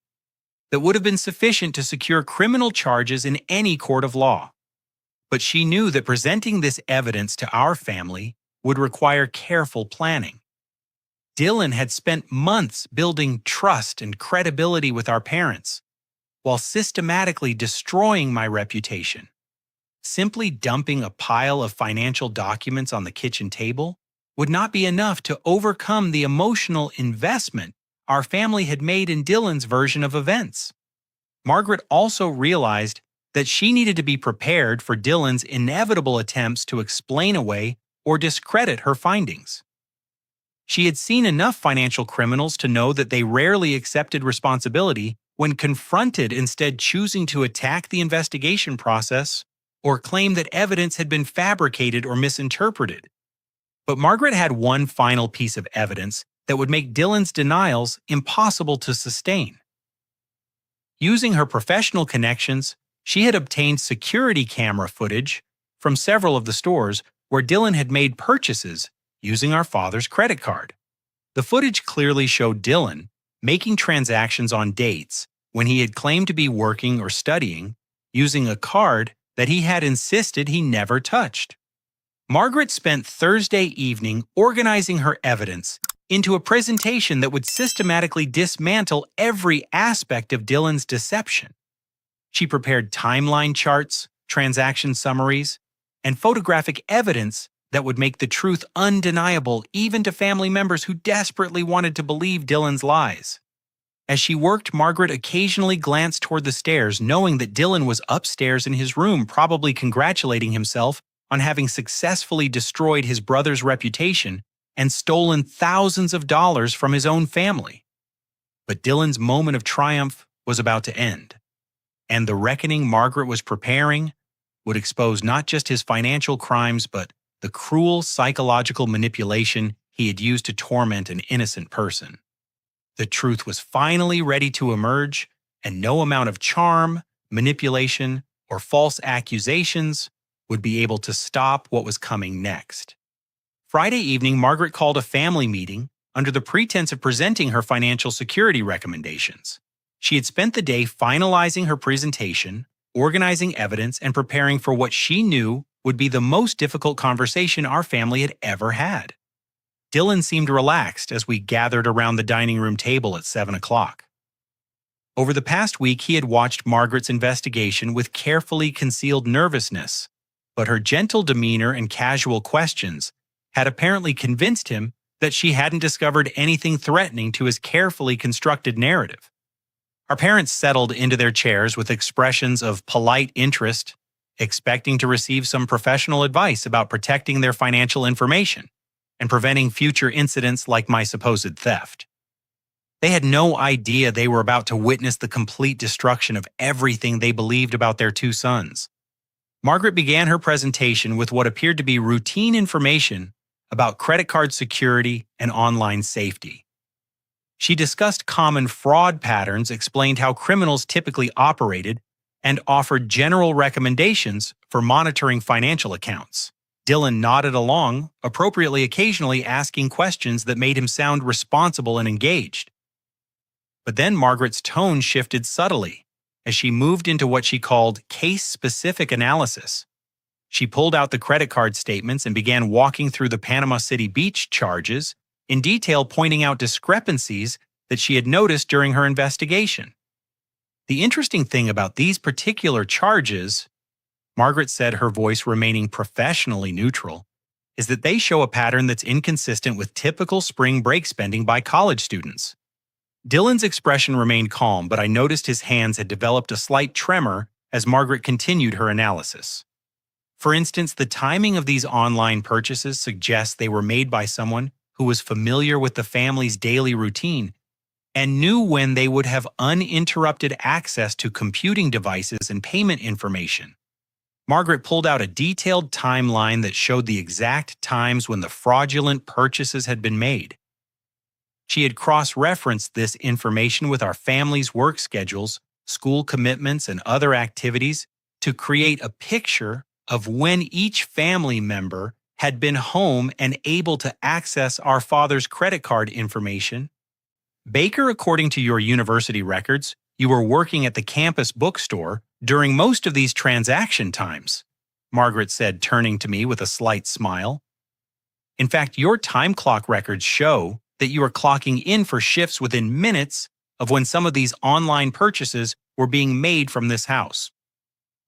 that would have been sufficient to secure criminal charges in any court of law. But she knew that presenting this evidence to our family would require careful planning. Dylan had spent months building trust and credibility with our parents, while systematically destroying my reputation. Simply dumping a pile of financial documents on the kitchen table would not be enough to overcome the emotional investment our family had made in Dylan's version of events. Margaret also realized that she needed to be prepared for Dylan's inevitable attempts to explain away or discredit her findings. She had seen enough financial criminals to know that they rarely accepted responsibility when confronted, instead choosing to attack the investigation process or claim that evidence had been fabricated or misinterpreted. But Margaret had one final piece of evidence that would make Dylan's denials impossible to sustain. Using her professional connections, she had obtained security camera footage from several of the stores where Dylan had made purchases using our father's credit card. The footage clearly showed Dylan making transactions on dates when he had claimed to be working or studying, using a card that he had insisted he never touched. Margaret spent Thursday evening organizing her evidence into a presentation that would systematically dismantle every aspect of Dylan's deception. She prepared timeline charts, transaction summaries, and photographic evidence that would make the truth undeniable even to family members who desperately wanted to believe Dylan's lies. As she worked, Margaret occasionally glanced toward the stairs, knowing that Dylan was upstairs in his room, probably congratulating himself on having successfully destroyed his brother's reputation and stolen thousands of dollars from his own family. But Dylan's moment of triumph was about to end, and the reckoning Margaret was preparing would expose not just his financial crimes, but the cruel psychological manipulation he had used to torment an innocent person. The truth was finally ready to emerge, and no amount of charm, manipulation, or false accusations would be able to stop what was coming next. Friday evening, Margaret called a family meeting under the pretense of presenting her financial security recommendations. She had spent the day finalizing her presentation, organizing evidence, and preparing for what she knew would be the most difficult conversation our family had ever had. Dylan seemed relaxed as we gathered around the dining room table at 7 o'clock. Over the past week, he had watched Margaret's investigation with carefully concealed nervousness, but her gentle demeanor and casual questions had apparently convinced him that she hadn't discovered anything threatening to his carefully constructed narrative. Our parents settled into their chairs with expressions of polite interest, expecting to receive some professional advice about protecting their financial information and preventing future incidents like my supposed theft. They had no idea they were about to witness the complete destruction of everything they believed about their two sons. Margaret began her presentation with what appeared to be routine information about credit card security and online safety. She discussed common fraud patterns, explained how criminals typically operated, and offered general recommendations for monitoring financial accounts. Dylan nodded along, appropriately occasionally asking questions that made him sound responsible and engaged. But then Margaret's tone shifted subtly as she moved into what she called case-specific analysis. She pulled out the credit card statements and began walking through the Panama City Beach charges, in detail pointing out discrepancies that she had noticed during her investigation. The interesting thing about these particular charges, Margaret said, her voice remaining professionally neutral, is that they show a pattern that's inconsistent with typical spring break spending by college students. Dylan's expression remained calm, but I noticed his hands had developed a slight tremor as Margaret continued her analysis. For instance, the timing of these online purchases suggests they were made by someone who was familiar with the family's daily routine and knew when they would have uninterrupted access to computing devices and payment information. Margaret pulled out a detailed timeline that showed the exact times when the fraudulent purchases had been made. She had cross-referenced this information with our family's work schedules, school commitments, and other activities to create a picture of when each family member had been home and able to access our father's credit card information. Baker, according to your university records, you were working at the campus bookstore during most of these transaction times, Margaret said, turning to me with a slight smile. In fact, your time clock records show that you are clocking in for shifts within minutes of when some of these online purchases were being made from this house.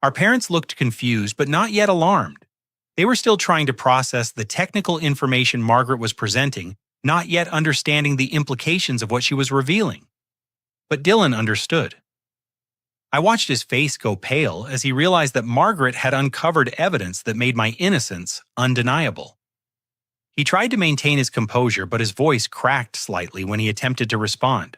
Our parents looked confused, but not yet alarmed. They were still trying to process the technical information Margaret was presenting, not yet understanding the implications of what she was revealing. But Dylan understood. I watched his face go pale as he realized that Margaret had uncovered evidence that made my innocence undeniable. He tried to maintain his composure, but his voice cracked slightly when he attempted to respond.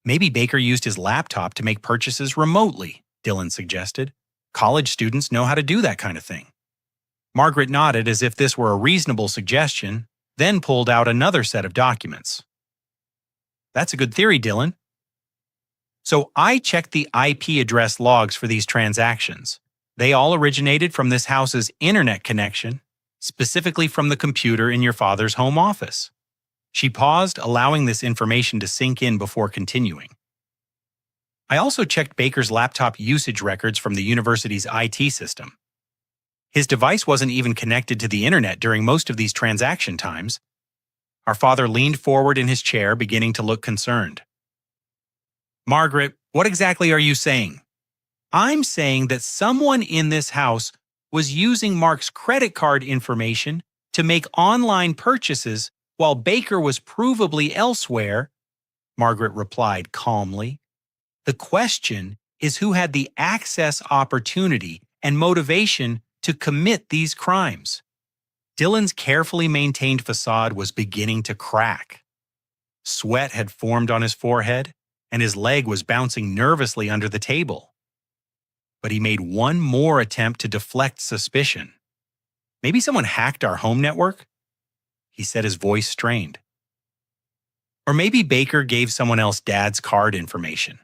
Maybe Baker used his laptop to make purchases remotely, Dylan suggested. College students know how to do that kind of thing. Margaret nodded as if this were a reasonable suggestion, then pulled out another set of documents. That's a good theory, Dylan. So I checked the IP address logs for these transactions. They all originated from this house's internet connection, specifically from the computer in your father's home office. She paused, allowing this information to sink in before continuing. I also checked Baker's laptop usage records from the university's IT system. His device wasn't even connected to the internet during most of these transaction times. Our father leaned forward in his chair, beginning to look concerned. Margaret, what exactly are you saying? I'm saying that someone in this house was using Mark's credit card information to make online purchases while Baker was provably elsewhere, Margaret replied calmly. The question is who had the access opportunity and motivation to commit these crimes. Dylan's carefully maintained facade was beginning to crack. Sweat had formed on his forehead, and his leg was bouncing nervously under the table. But he made one more attempt to deflect suspicion. Maybe someone hacked our home network? He said, his voice strained. Or maybe Baker gave someone else Dad's card information.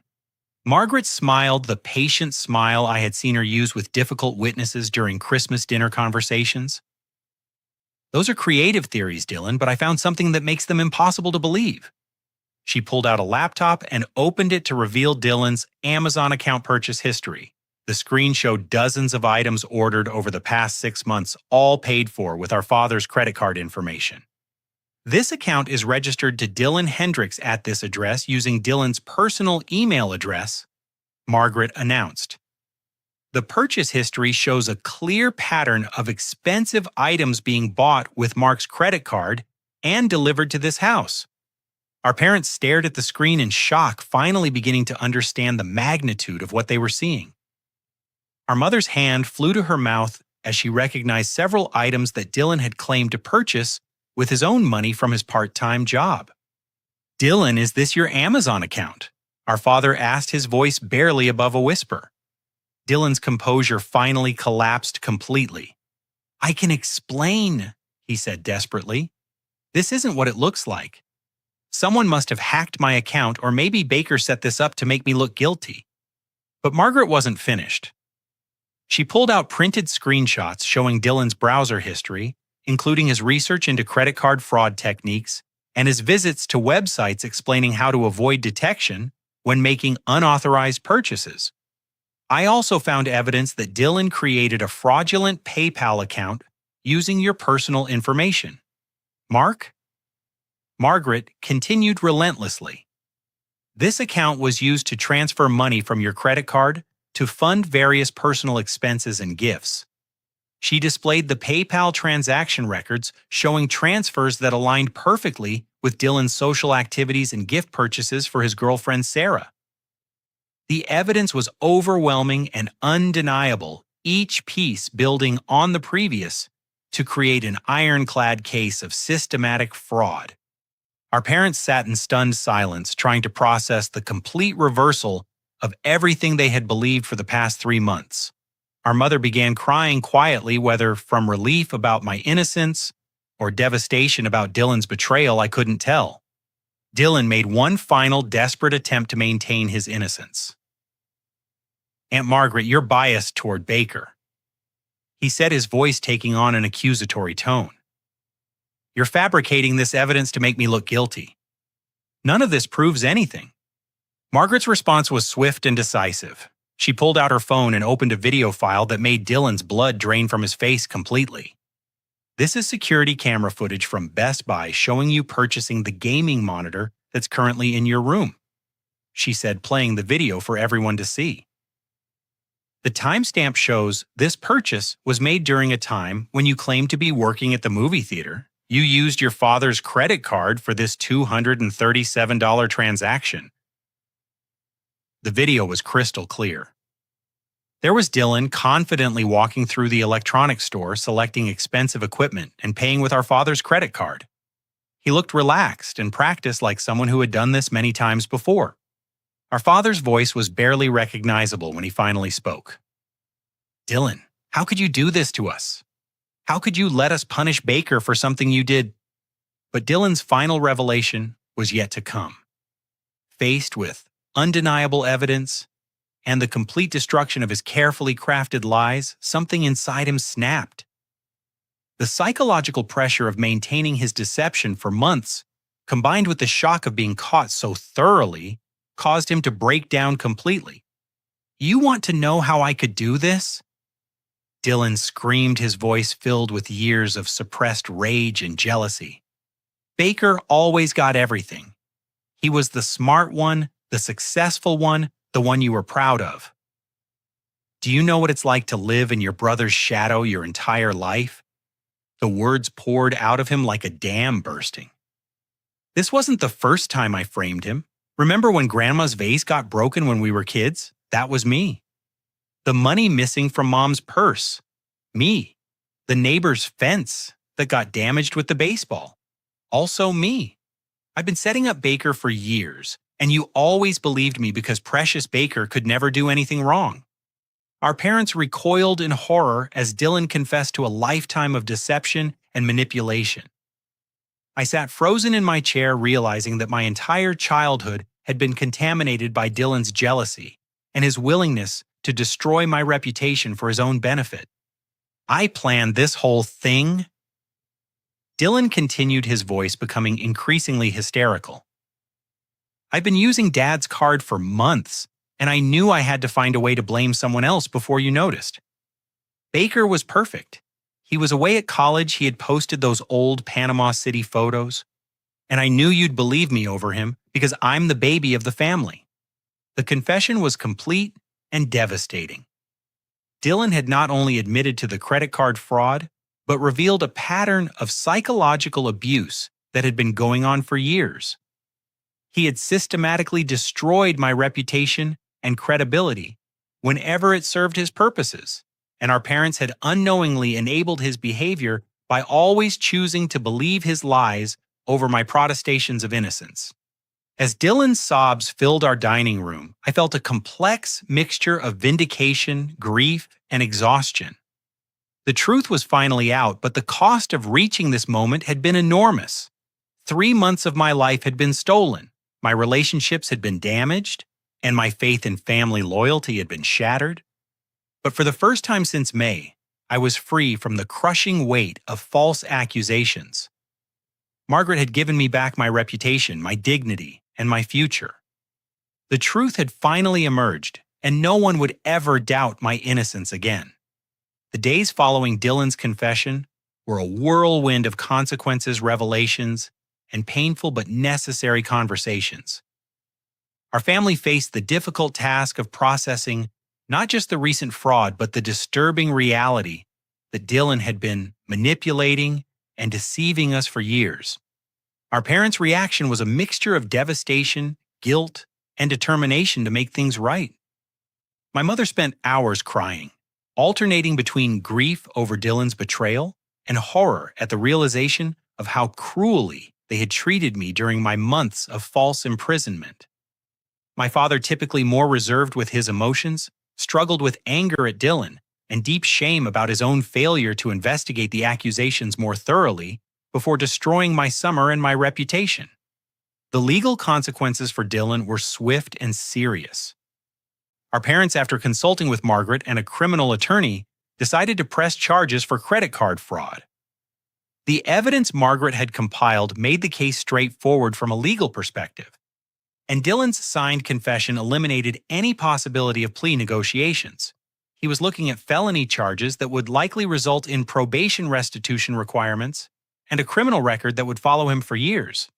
Margaret smiled the patient smile I had seen her use with difficult witnesses during Christmas dinner conversations. Those are creative theories, Dylan, but I found something that makes them impossible to believe. She pulled out a laptop and opened it to reveal Dylan's Amazon account purchase history. The screen showed dozens of items ordered over the past 6 months, all paid for with our father's credit card information. This account is registered to Dylan Hendricks at this address using Dylan's personal email address, Margaret announced. The purchase history shows a clear pattern of expensive items being bought with Mark's credit card and delivered to this house. Our parents stared at the screen in shock, finally beginning to understand the magnitude of what they were seeing. Our mother's hand flew to her mouth as she recognized several items that Dylan had claimed to purchase with his own money from his part-time job. Dylan, is this your Amazon account? Our father asked, his voice barely above a whisper. Dylan's composure finally collapsed completely. I can explain, he said desperately. This isn't what it looks like. Someone must have hacked my account, or maybe Baker set this up to make me look guilty. But Margaret wasn't finished. She pulled out printed screenshots showing Dylan's browser history, including his research into credit card fraud techniques and his visits to websites explaining how to avoid detection when making unauthorized purchases. I also found evidence that Dylan created a fraudulent PayPal account using your personal information. Margaret continued relentlessly. This account was used to transfer money from your credit card to fund various personal expenses and gifts. She displayed the PayPal transaction records showing transfers that aligned perfectly with Dylan's social activities and gift purchases for his girlfriend Sarah. The evidence was overwhelming and undeniable, each piece building on the previous to create an ironclad case of systematic fraud. Our parents sat in stunned silence, trying to process the complete reversal of everything they had believed for the past 3 months. Our mother began crying quietly, whether from relief about my innocence or devastation about Dylan's betrayal, I couldn't tell. Dylan made one final desperate attempt to maintain his innocence. "Aunt Margaret, you're biased toward Baker," he said, his voice taking on an accusatory tone. "You're fabricating this evidence to make me look guilty. None of this proves anything." Margaret's response was swift and decisive. She pulled out her phone and opened a video file that made Dylan's blood drain from his face completely. "This is security camera footage from Best Buy showing you purchasing the gaming monitor that's currently in your room," she said, playing the video for everyone to see. "The timestamp shows this purchase was made during a time when you claimed to be working at the movie theater. You used your father's credit card for this $237 transaction." The video was crystal clear. There was Dylan confidently walking through the electronics store, selecting expensive equipment and paying with our father's credit card. He looked relaxed and practiced like someone who had done this many times before. Our father's voice was barely recognizable when he finally spoke. "Dylan, how could you do this to us? How could you let us punish Baker for something you did?" But Dylan's final revelation was yet to come. Faced with undeniable evidence and the complete destruction of his carefully crafted lies, something inside him snapped. The psychological pressure of maintaining his deception for months, combined with the shock of being caught so thoroughly, caused him to break down completely. "You want to know how I could do this?" Dylan screamed, his voice filled with years of suppressed rage and jealousy. "Baker always got everything. He was the smart one, the successful one, the one you were proud of. Do you know what it's like to live in your brother's shadow your entire life?" The words poured out of him like a dam bursting. "This wasn't the first time I framed him. Remember when Grandma's vase got broken when we were kids? That was me. The money missing from Mom's purse? Me. The neighbor's fence that got damaged with the baseball? Also me. I've been setting up Baker for years, and you always believed me because Precious Baker could never do anything wrong." Our parents recoiled in horror as Dylan confessed to a lifetime of deception and manipulation. I sat frozen in my chair, realizing that my entire childhood had been contaminated by Dylan's jealousy and his willingness to destroy my reputation for his own benefit. "I planned this whole thing." Dylan continued, his voice becoming increasingly hysterical. "I've been using Dad's card for months, and I knew I had to find a way to blame someone else before you noticed. Baker was perfect. He was away at college, he had posted those old Panama City photos, and I knew you'd believe me over him because I'm the baby of the family." The confession was complete and devastating. Dylan had not only admitted to the credit card fraud, but revealed a pattern of psychological abuse that had been going on for years. He had systematically destroyed my reputation and credibility whenever it served his purposes, and our parents had unknowingly enabled his behavior by always choosing to believe his lies over my protestations of innocence. As Dylan's sobs filled our dining room, I felt a complex mixture of vindication, grief, and exhaustion. The truth was finally out, but the cost of reaching this moment had been enormous. 3 months of my life had been stolen. My relationships had been damaged, and my faith in family loyalty had been shattered. But for the first time since May, I was free from the crushing weight of false accusations. Margaret had given me back my reputation, my dignity, and my future. The truth had finally emerged, and no one would ever doubt my innocence again. The days following Dylan's confession were a whirlwind of consequences, revelations, and painful but necessary conversations. Our family faced the difficult task of processing not just the recent fraud, but the disturbing reality that Dylan had been manipulating and deceiving us for years. Our parents' reaction was a mixture of devastation, guilt, and determination to make things right. My mother spent hours crying, alternating between grief over Dylan's betrayal and horror at the realization of how cruelly they had treated me during my months of false imprisonment. My father, typically more reserved with his emotions, struggled with anger at Dylan and deep shame about his own failure to investigate the accusations more thoroughly before destroying my summer and my reputation. The legal consequences for Dylan were swift and serious. Our parents, after consulting with Margaret and a criminal attorney, decided to press charges for credit card fraud. The evidence Margaret had compiled made the case straightforward from a legal perspective, and Dylan's signed confession eliminated any possibility of plea negotiations. He was looking at felony charges that would likely result in probation restitution requirements and a criminal record that would follow him for years.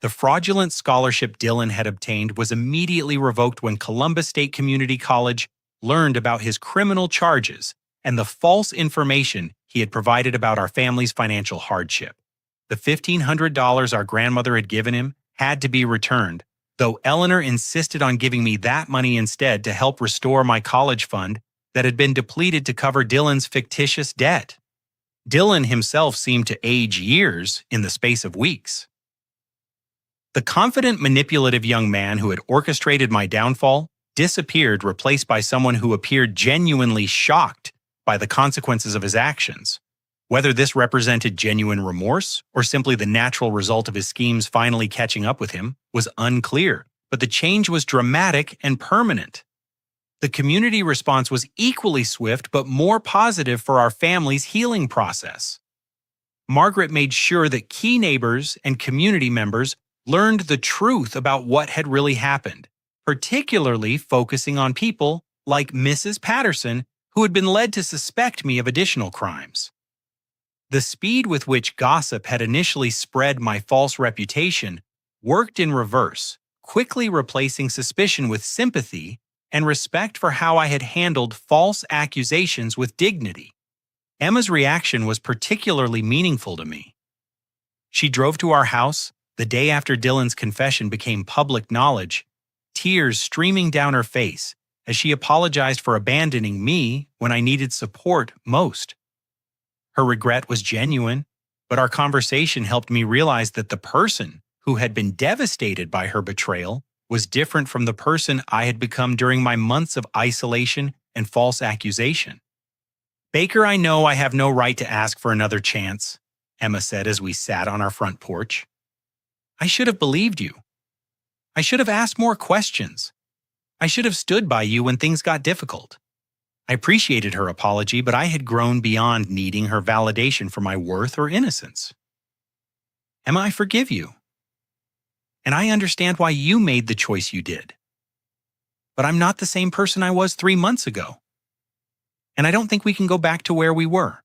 The fraudulent scholarship Dylan had obtained was immediately revoked when Columbus State Community College learned about his criminal charges and the false information he had provided about our family's financial hardship. The $1,500 our grandmother had given him had to be returned, though Eleanor insisted on giving me that money instead to help restore my college fund that had been depleted to cover Dylan's fictitious debt. Dylan himself seemed to age years in the space of weeks. The confident, manipulative young man who had orchestrated my downfall disappeared, replaced by someone who appeared genuinely shocked by the consequences of his actions. Whether this represented genuine remorse or simply the natural result of his schemes finally catching up with him was unclear, but the change was dramatic and permanent. The community response was equally swift but more positive for our family's healing process. Margaret made sure that key neighbors and community members learned the truth about what had really happened, particularly focusing on people like Mrs. Patterson, who had been led to suspect me of additional crimes. The speed with which gossip had initially spread my false reputation worked in reverse, quickly replacing suspicion with sympathy and respect for how I had handled false accusations with dignity. Emma's reaction was particularly meaningful to me. She drove to our house the day after Dylan's confession became public knowledge, tears streaming down her face as she apologized for abandoning me when I needed support most. Her regret was genuine, but our conversation helped me realize that the person who had been devastated by her betrayal was different from the person I had become during my months of isolation and false accusation. "Baker, I know I have no right to ask for another chance," Emma said as we sat on our front porch. "I should have believed you. I should have asked more questions. I should have stood by you when things got difficult." I appreciated her apology, but I had grown beyond needing her validation for my worth or innocence. "Emma, I forgive you. And I understand why you made the choice you did. But I'm not the same person I was 3 months ago. And I don't think we can go back to where we were."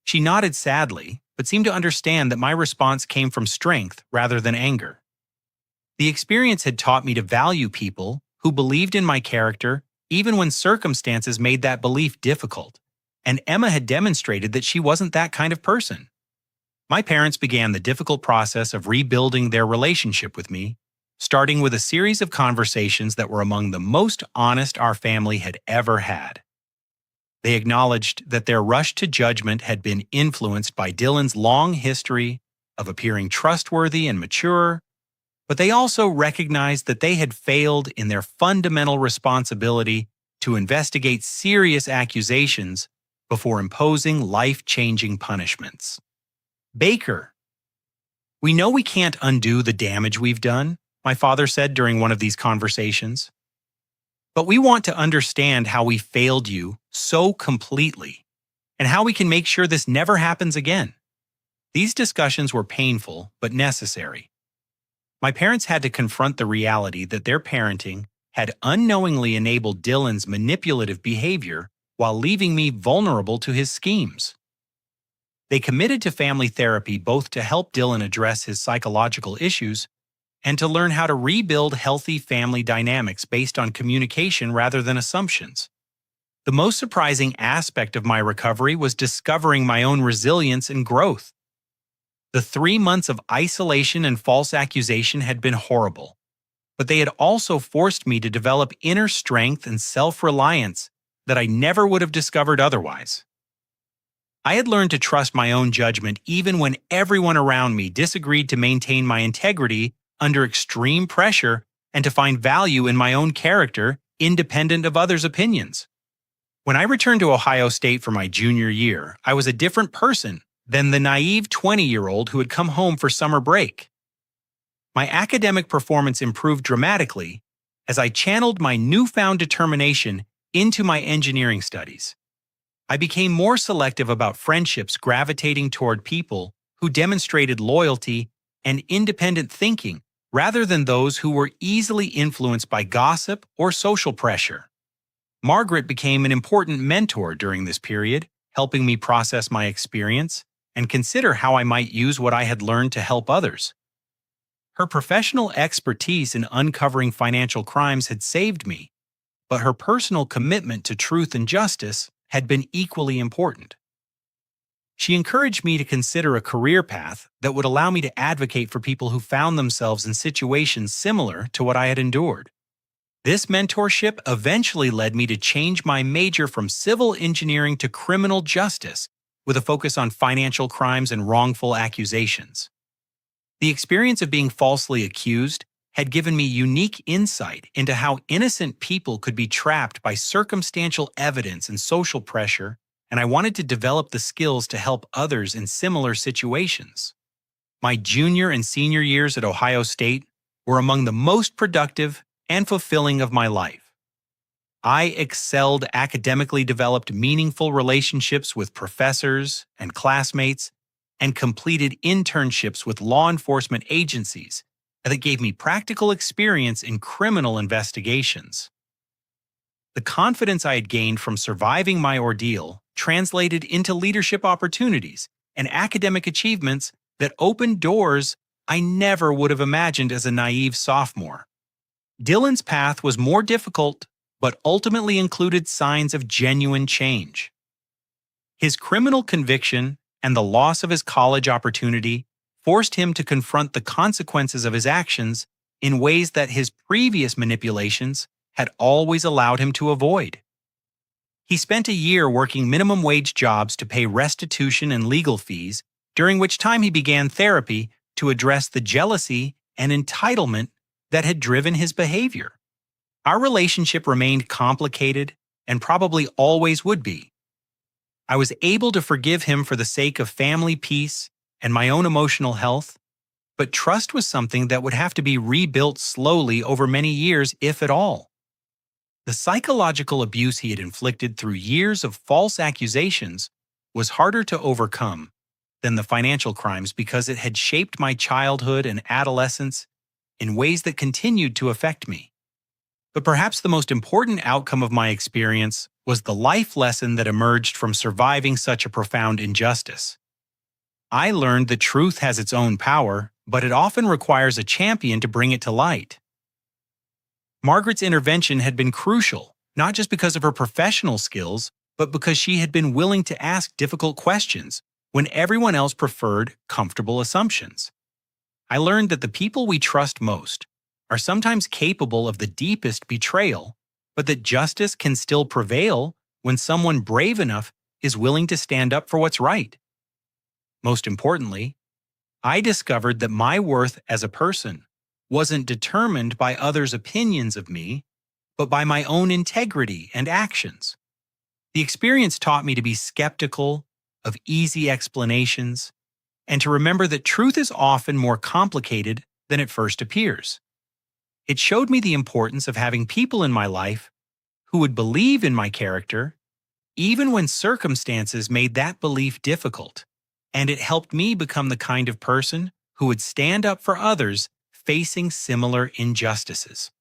She nodded sadly, but seemed to understand that my response came from strength rather than anger. The experience had taught me to value people who believed in my character even when circumstances made that belief difficult, and Emma had demonstrated that she wasn't that kind of person. My parents began the difficult process of rebuilding their relationship with me, starting with a series of conversations that were among the most honest our family had ever had. They acknowledged that their rush to judgment had been influenced by Dylan's long history of appearing trustworthy and mature, but they also recognized that they had failed in their fundamental responsibility to investigate serious accusations before imposing life-changing punishments. "Baker, we know we can't undo the damage we've done," my father said during one of these conversations. "But we want to understand how we failed you so completely and how we can make sure this never happens again." These discussions were painful but necessary. My parents had to confront the reality that their parenting had unknowingly enabled Dylan's manipulative behavior while leaving me vulnerable to his schemes. They committed to family therapy both to help Dylan address his psychological issues and to learn how to rebuild healthy family dynamics based on communication rather than assumptions. The most surprising aspect of my recovery was discovering my own resilience and growth. The 3 months of isolation and false accusation had been horrible, but they had also forced me to develop inner strength and self-reliance that I never would have discovered otherwise. I had learned to trust my own judgment even when everyone around me disagreed, to maintain my integrity under extreme pressure and to find value in my own character independent of others' opinions. When I returned to Ohio State for my junior year, I was a different person than the naive 20-year-old who had come home for summer break. My academic performance improved dramatically as I channeled my newfound determination into my engineering studies. I became more selective about friendships, gravitating toward people who demonstrated loyalty and independent thinking rather than those who were easily influenced by gossip or social pressure. Margaret became an important mentor during this period, helping me process my experience and consider how I might use what I had learned to help others. Her professional expertise in uncovering financial crimes had saved me, but her personal commitment to truth and justice had been equally important. She encouraged me to consider a career path that would allow me to advocate for people who found themselves in situations similar to what I had endured. This mentorship eventually led me to change my major from civil engineering to criminal justice, with a focus on financial crimes and wrongful accusations. The experience of being falsely accused had given me unique insight into how innocent people could be trapped by circumstantial evidence and social pressure, and I wanted to develop the skills to help others in similar situations. My junior and senior years at Ohio State were among the most productive and fulfilling of my life. I excelled academically, developed meaningful relationships with professors and classmates, and completed internships with law enforcement agencies that gave me practical experience in criminal investigations. The confidence I had gained from surviving my ordeal translated into leadership opportunities and academic achievements that opened doors I never would have imagined as a naive sophomore. Dylan's path was more difficult, but ultimately included signs of genuine change. His criminal conviction and the loss of his college opportunity forced him to confront the consequences of his actions in ways that his previous manipulations had always allowed him to avoid. He spent a year working minimum wage jobs to pay restitution and legal fees, during which time he began therapy to address the jealousy and entitlement that had driven his behavior. Our relationship remained complicated and probably always would be. I was able to forgive him for the sake of family peace and my own emotional health, but trust was something that would have to be rebuilt slowly over many years, if at all. The psychological abuse he had inflicted through years of false accusations was harder to overcome than the financial crimes because it had shaped my childhood and adolescence in ways that continued to affect me. But perhaps the most important outcome of my experience was the life lesson that emerged from surviving such a profound injustice. I learned that truth has its own power, but it often requires a champion to bring it to light. Margaret's intervention had been crucial, not just because of her professional skills, but because she had been willing to ask difficult questions when everyone else preferred comfortable assumptions. I learned that the people we trust most are sometimes capable of the deepest betrayal, but that justice can still prevail when someone brave enough is willing to stand up for what's right. Most importantly, I discovered that my worth as a person wasn't determined by others' opinions of me, but by my own integrity and actions. The experience taught me to be skeptical of easy explanations and to remember that truth is often more complicated than it first appears. It showed me the importance of having people in my life who would believe in my character, even when circumstances made that belief difficult, and it helped me become the kind of person who would stand up for others facing similar injustices.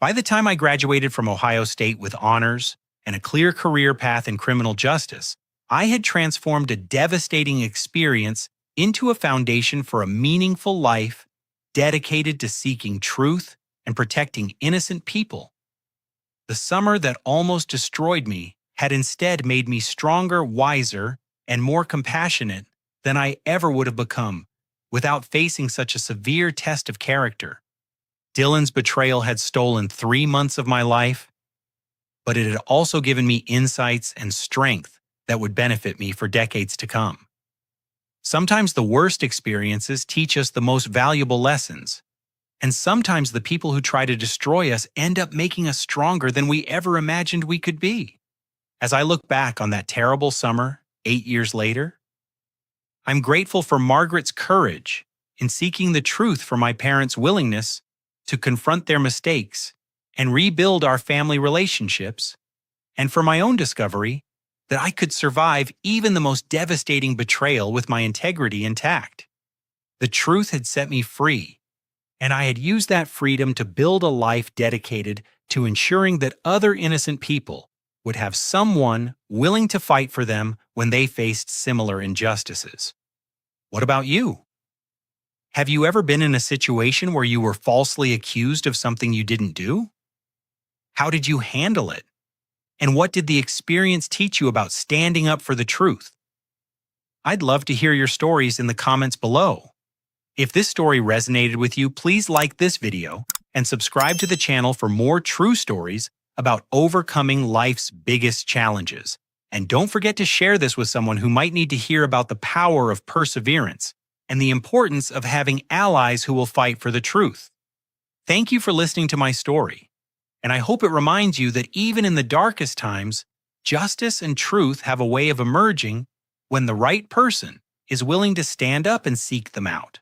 By the time I graduated from Ohio State with honors and a clear career path in criminal justice, I had transformed a devastating experience into a foundation for a meaningful life dedicated to seeking truth and protecting innocent people. The summer that almost destroyed me had instead made me stronger, wiser, and more compassionate than I ever would have become without facing such a severe test of character. Dylan's betrayal had stolen 3 months of my life, but it had also given me insights and strength that would benefit me for decades to come. Sometimes the worst experiences teach us the most valuable lessons, and sometimes the people who try to destroy us end up making us stronger than we ever imagined we could be. As I look back on that terrible summer, 8 years later, I'm grateful for Margaret's courage in seeking the truth, for my parents' willingness to confront their mistakes and rebuild our family relationships, and for my own discovery that I could survive even the most devastating betrayal with my integrity intact. The truth had set me free, and I had used that freedom to build a life dedicated to ensuring that other innocent people would have someone willing to fight for them when they faced similar injustices. What about you? Have you ever been in a situation where you were falsely accused of something you didn't do? How did you handle it? And what did the experience teach you about standing up for the truth? I'd love to hear your stories in the comments below. If this story resonated with you, please like this video and subscribe to the channel for more true stories about overcoming life's biggest challenges. And don't forget to share this with someone who might need to hear about the power of perseverance and the importance of having allies who will fight for the truth. Thank you for listening to my story, and I hope it reminds you that even in the darkest times, justice and truth have a way of emerging when the right person is willing to stand up and seek them out.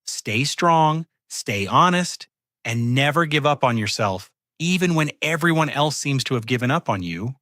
Stay strong, stay honest, and never give up on yourself, even when everyone else seems to have given up on you.